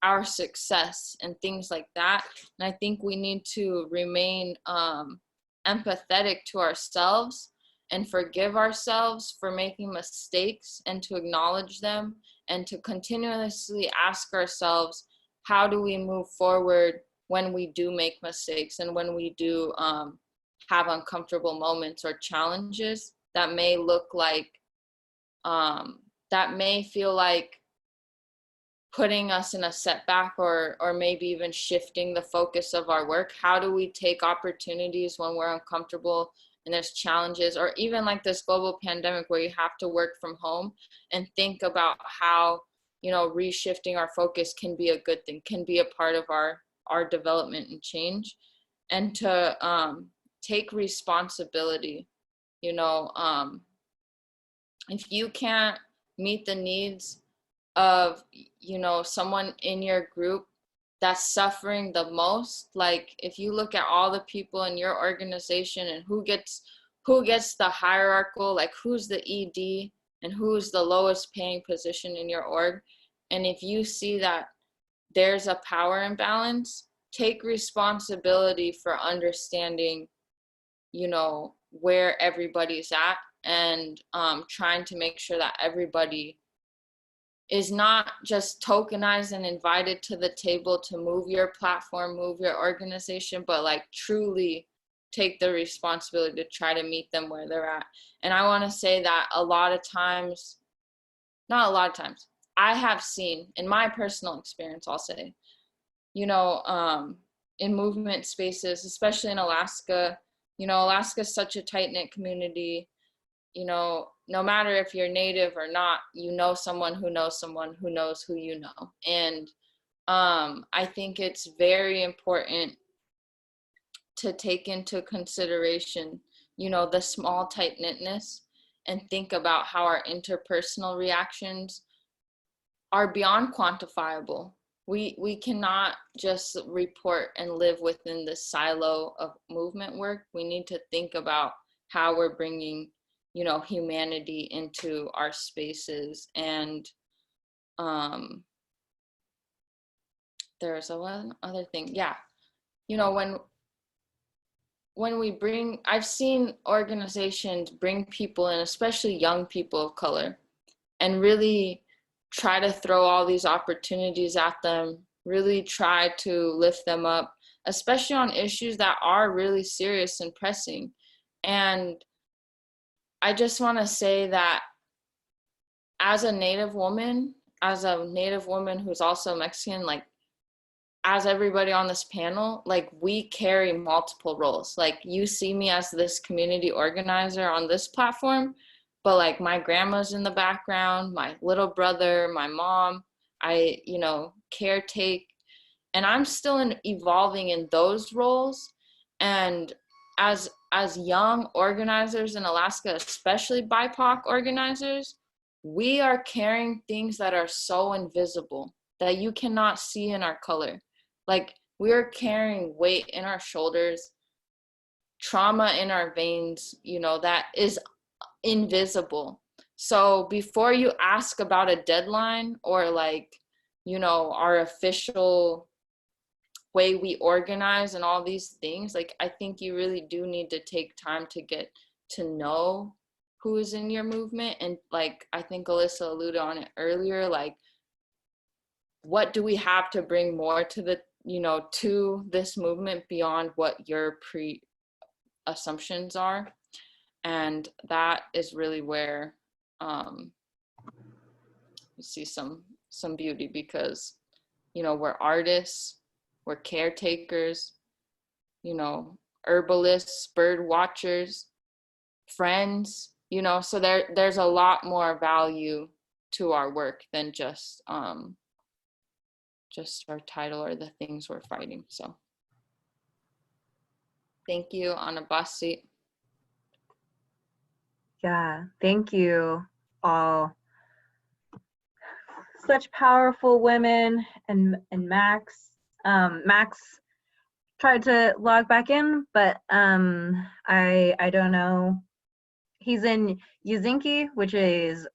our success and things like that. And I think we need to remain empathetic to ourselves and forgive ourselves for making mistakes, and to acknowledge them, and to continuously ask ourselves, how do we move forward when we do make mistakes and when we do have uncomfortable moments or challenges that may look like, that may feel like putting us in a setback, or maybe even shifting the focus of our work. How do we take opportunities when we're uncomfortable and there's challenges, or even like this global pandemic where you have to work from home, and think about how, you know, reshifting our focus can be a good thing, can be a part of our development and change, and to take responsibility. You know, if you can't meet the needs of, you know, someone in your group that's suffering the most, like if you look at all the people in your organization and who gets who gets the hierarchical, like who's the ED and who's the lowest paying position in your org. And if you see that there's a power imbalance, take responsibility for understanding, you know, where everybody's at, and trying to make sure that everybody is not just tokenized and invited to the table to move your platform, move your organization, but like truly take the responsibility to try to meet them where they're at. And I want to say that a lot of times, not a lot of times, I have seen, in my personal experience, I'll say, you know, in movement spaces, especially in Alaska, you know, Alaska is such a tight-knit community. You know, no matter if you're Native or not, you know someone who knows someone who knows who you know. And I think it's very important to take into consideration, you know, the small tight-knitness, and think about how our interpersonal reactions are beyond quantifiable. We cannot just report and live within the silo of movement work. We need to think about how we're bringing, you know, humanity into our spaces. And there's one other thing. Yeah, you know, when we bring, I've seen organizations bring people in, especially young people of color, and really try to throw all these opportunities at them, really try to lift them up, especially on issues that are really serious and pressing. And I just want to say that as a Native woman who's also Mexican, like, as everybody on this panel, like, we carry multiple roles. Like, you see me as this community organizer on this platform, but like my grandma's in the background, my little brother, my mom, I, you know, caretake, and I'm still evolving in those roles. And as young organizers in Alaska, especially BIPOC organizers, we are carrying things that are so invisible that you cannot see in our color. Like, we are carrying weight in our shoulders, trauma in our veins, you know, that is invisible. So before you ask about a deadline or, like, you know, our official way we organize and all these things, like, I think you really do need to take time to get to know who is in your movement. And like, I think Alyssa alluded on it earlier, like, what do we have to bring more to the, you know, to this movement beyond what your pre-assumptions are? And that is really where you see some beauty, because, you know, we're artists, we're caretakers, you know, herbalists, bird watchers, friends, you know, so there's a lot more value to our work than just our title or the things we're fighting. So thank you, Anabasi. Yeah, thank you all. Such powerful women. And Max tried to log back in, but I don't know. He's in Yuzinki, which is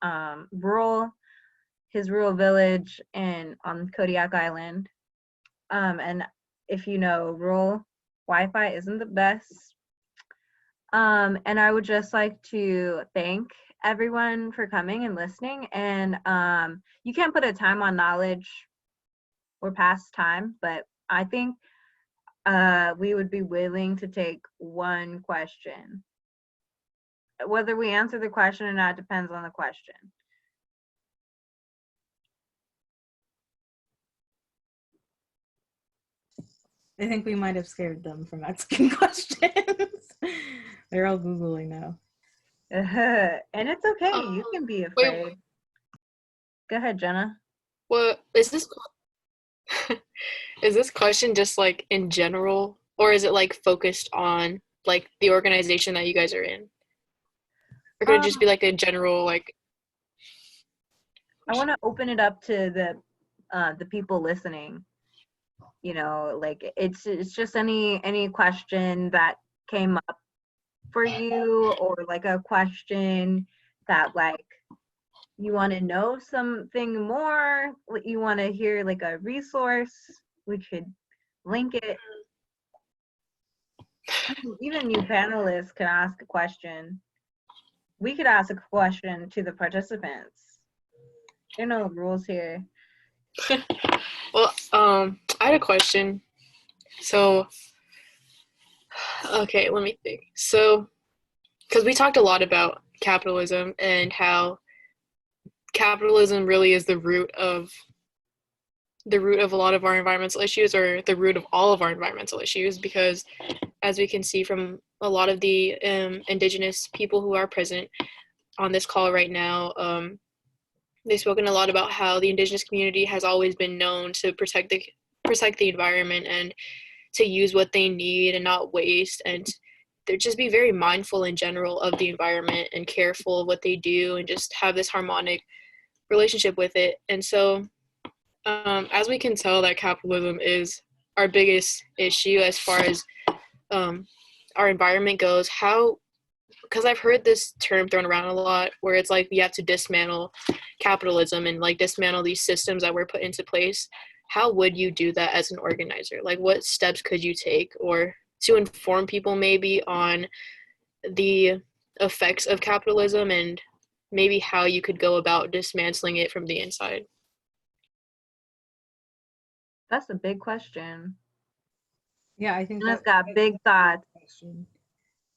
his rural village on Kodiak Island. And if you know, rural Wi-Fi isn't the best. And I would just like to thank everyone for coming and listening. And you can't put a time on knowledge or past time, but I think we would be willing to take one question. Whether we answer the question or not depends on the question. I think we might have scared them from asking questions. They're all Googling now. And it's okay. You can be afraid. Wait. Go ahead, Jenna. What is this? Is this question just like in general, or is it like focused on like the organization that you guys are in? Or could it just be like a general, like? I want to open it up to the people listening. You know, like it's just any question that came up for you, or like a question that like you want to know something more, you want to hear like a resource, we could link it. Even you panelists can ask a question. We could ask a question to the participants. There are no rules here. Well, I had a question. So, okay, let me think. So, because we talked a lot about capitalism and how capitalism really is the root of a lot of our environmental issues, or the root of all of our environmental issues, because as we can see from a lot of the Indigenous people who are present on this call right now, they've spoken a lot about how the Indigenous community has always been known to protect the environment and to use what they need and not waste, and to just be very mindful in general of the environment and careful of what they do and just have this harmonic relationship with it. And so as we can tell that capitalism is our biggest issue as far as our environment goes, because I've heard this term thrown around a lot where it's like we have to dismantle capitalism and like dismantle these systems that were put into place. How would you do that as an organizer? Like, what steps could you take, or to inform people maybe on the effects of capitalism and maybe how you could go about dismantling it from the inside? That's a big question. Yeah, I think That's got big thoughts.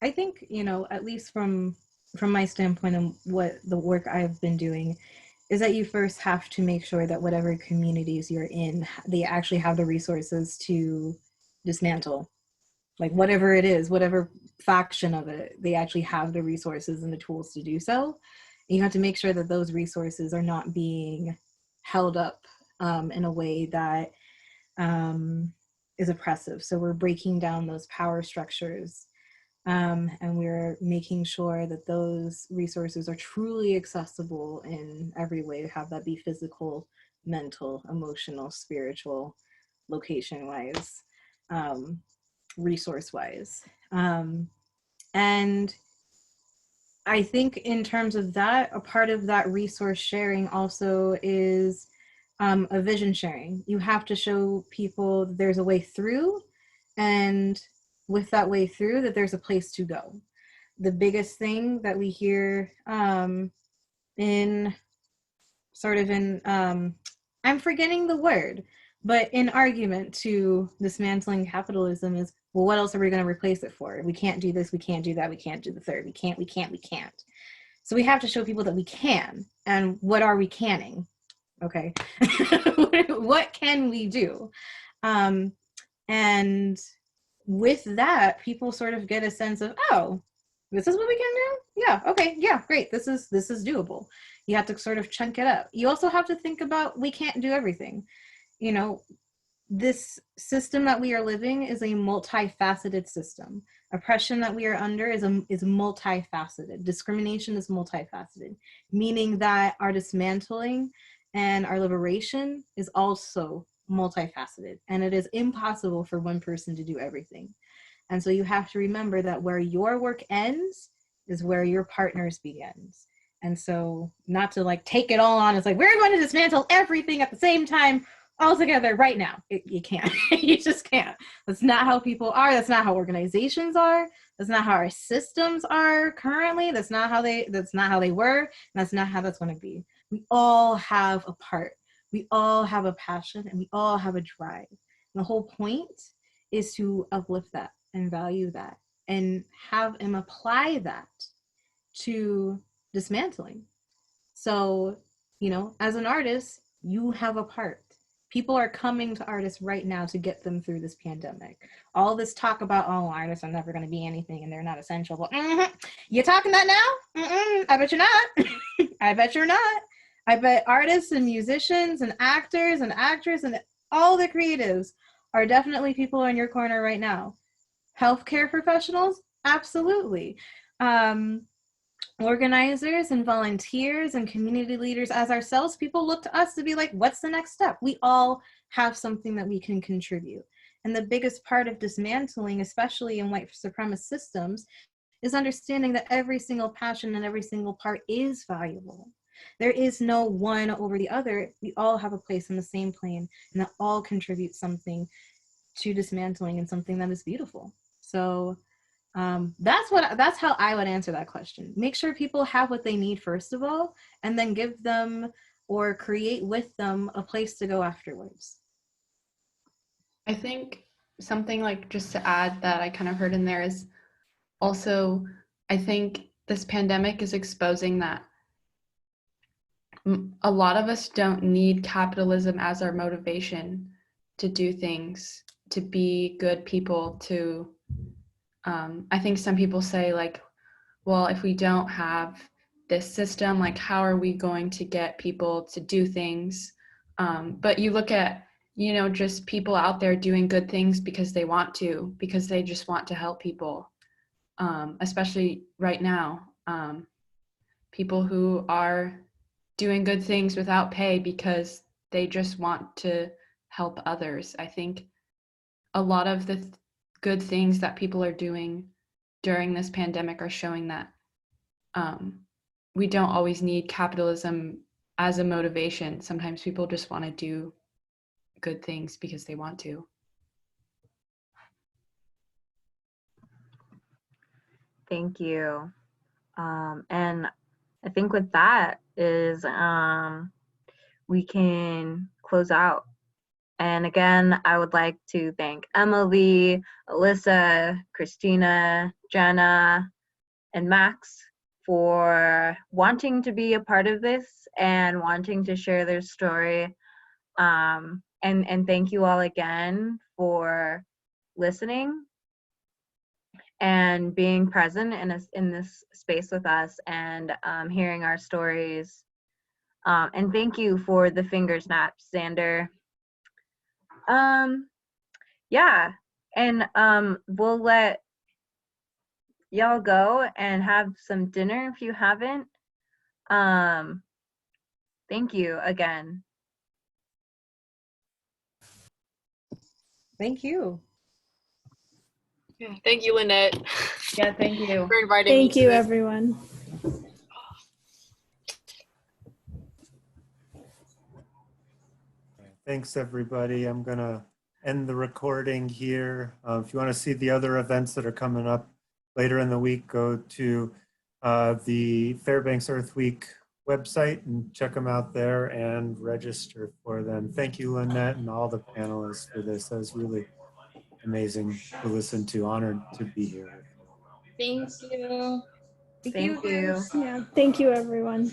I think, at least from my standpoint and what the work I've been doing, is that you first have to make sure that whatever communities you're in, they actually have the resources to dismantle. Like whatever it is, whatever faction of it, they actually have the resources and the tools to do so. And you have to make sure that those resources are not being held up in a way that is oppressive. So we're breaking down those power structures, and we're making sure that those resources are truly accessible in every way, to have that be physical, mental, emotional, spiritual, location-wise, resource-wise. And I think in terms of that, a part of that resource sharing also is a vision sharing. You have to show people that there's a way through, and with that way through, that there's a place to go. The biggest thing that we hear I'm forgetting the word, but in argument to dismantling capitalism is, well, what else are we going to replace it for? We can't do this, we can't do that, we can't do the third, we can't. So we have to show people that we can. And what are we canning? Okay. What can we do? And with that, people sort of get a sense of, oh, this is what we can do? Yeah, okay, yeah, great. This is doable. You have to sort of chunk it up. You also have to think about, we can't do everything. This system that we are living is a multifaceted system. Oppression that we are under is multifaceted. Discrimination is multifaceted, meaning that our dismantling and our liberation is also multifaceted, and it is impossible for one person to do everything. And so you have to remember that where your work ends is where your partner's begins. And so not to like take it all on, it's like, we're going to dismantle everything at the same time all together right now. You can't. You just can't. That's not how people are. That's not how organizations are. That's not how our systems are currently. That's not how they were. And that's not how that's going to be. We all have a part. We all have a passion, and we all have a drive. And the whole point is to uplift that and value that and have them apply that to dismantling. So, as an artist, you have a part. People are coming to artists right now to get them through this pandemic. All this talk about, oh, artists are never going to be anything and they're not essential. Well, you talking that now? I bet you're not. I bet you're not. I bet artists and musicians and actors and actors and all the creatives are definitely people in your corner right now. Healthcare professionals? Absolutely. Organizers and volunteers and community leaders as ourselves, people look to us to be like, what's the next step? We all have something that we can contribute. And the biggest part of dismantling, especially in white supremacist systems, is understanding that every single passion and every single part is valuable. There is no one over the other. We all have a place in the same plane, and that all contribute something to dismantling and something that is beautiful. So that's how I would answer that question. Make sure people have what they need first of all, and then give them or create with them a place to go afterwards. I think something like just to add that I kind of heard in there is also, I think this pandemic is exposing that a lot of us don't need capitalism as our motivation to do things, to be good people, to I think some people say like, well, if we don't have this system, like how are we going to get people to do things? But you look at, you know, just people out there doing good things because they want to, because they just want to help people, especially right now. People who are doing good things without pay because they just want to help others. I think a lot of the good things that people are doing during this pandemic are showing that we don't always need capitalism as a motivation. Sometimes people just want to do good things because they want to. Thank you. And I think with that is we can close out. And again, I would like to thank Emily, Alyssa, Christina, Jenna, and Max for wanting to be a part of this and wanting to share their story. And thank you all again for listening and being present in this space with us and hearing our stories. And thank you for the finger snaps, Xander. Yeah, and we'll let y'all go and have some dinner if you haven't. Thank you again. Thank you. Yeah, thank you, Lynette. Yeah, thank you. For inviting me. Thank you, everyone. Thanks, everybody. I'm going to end the recording here. If you want to see the other events that are coming up later in the week, go to the Fairbanks Earth Week website and check them out there and register for them. Thank you, Lynette, and all the panelists for this. That was really amazing to listen to. Honored to be here. Thank you. Thank you. Yeah, thank you, everyone.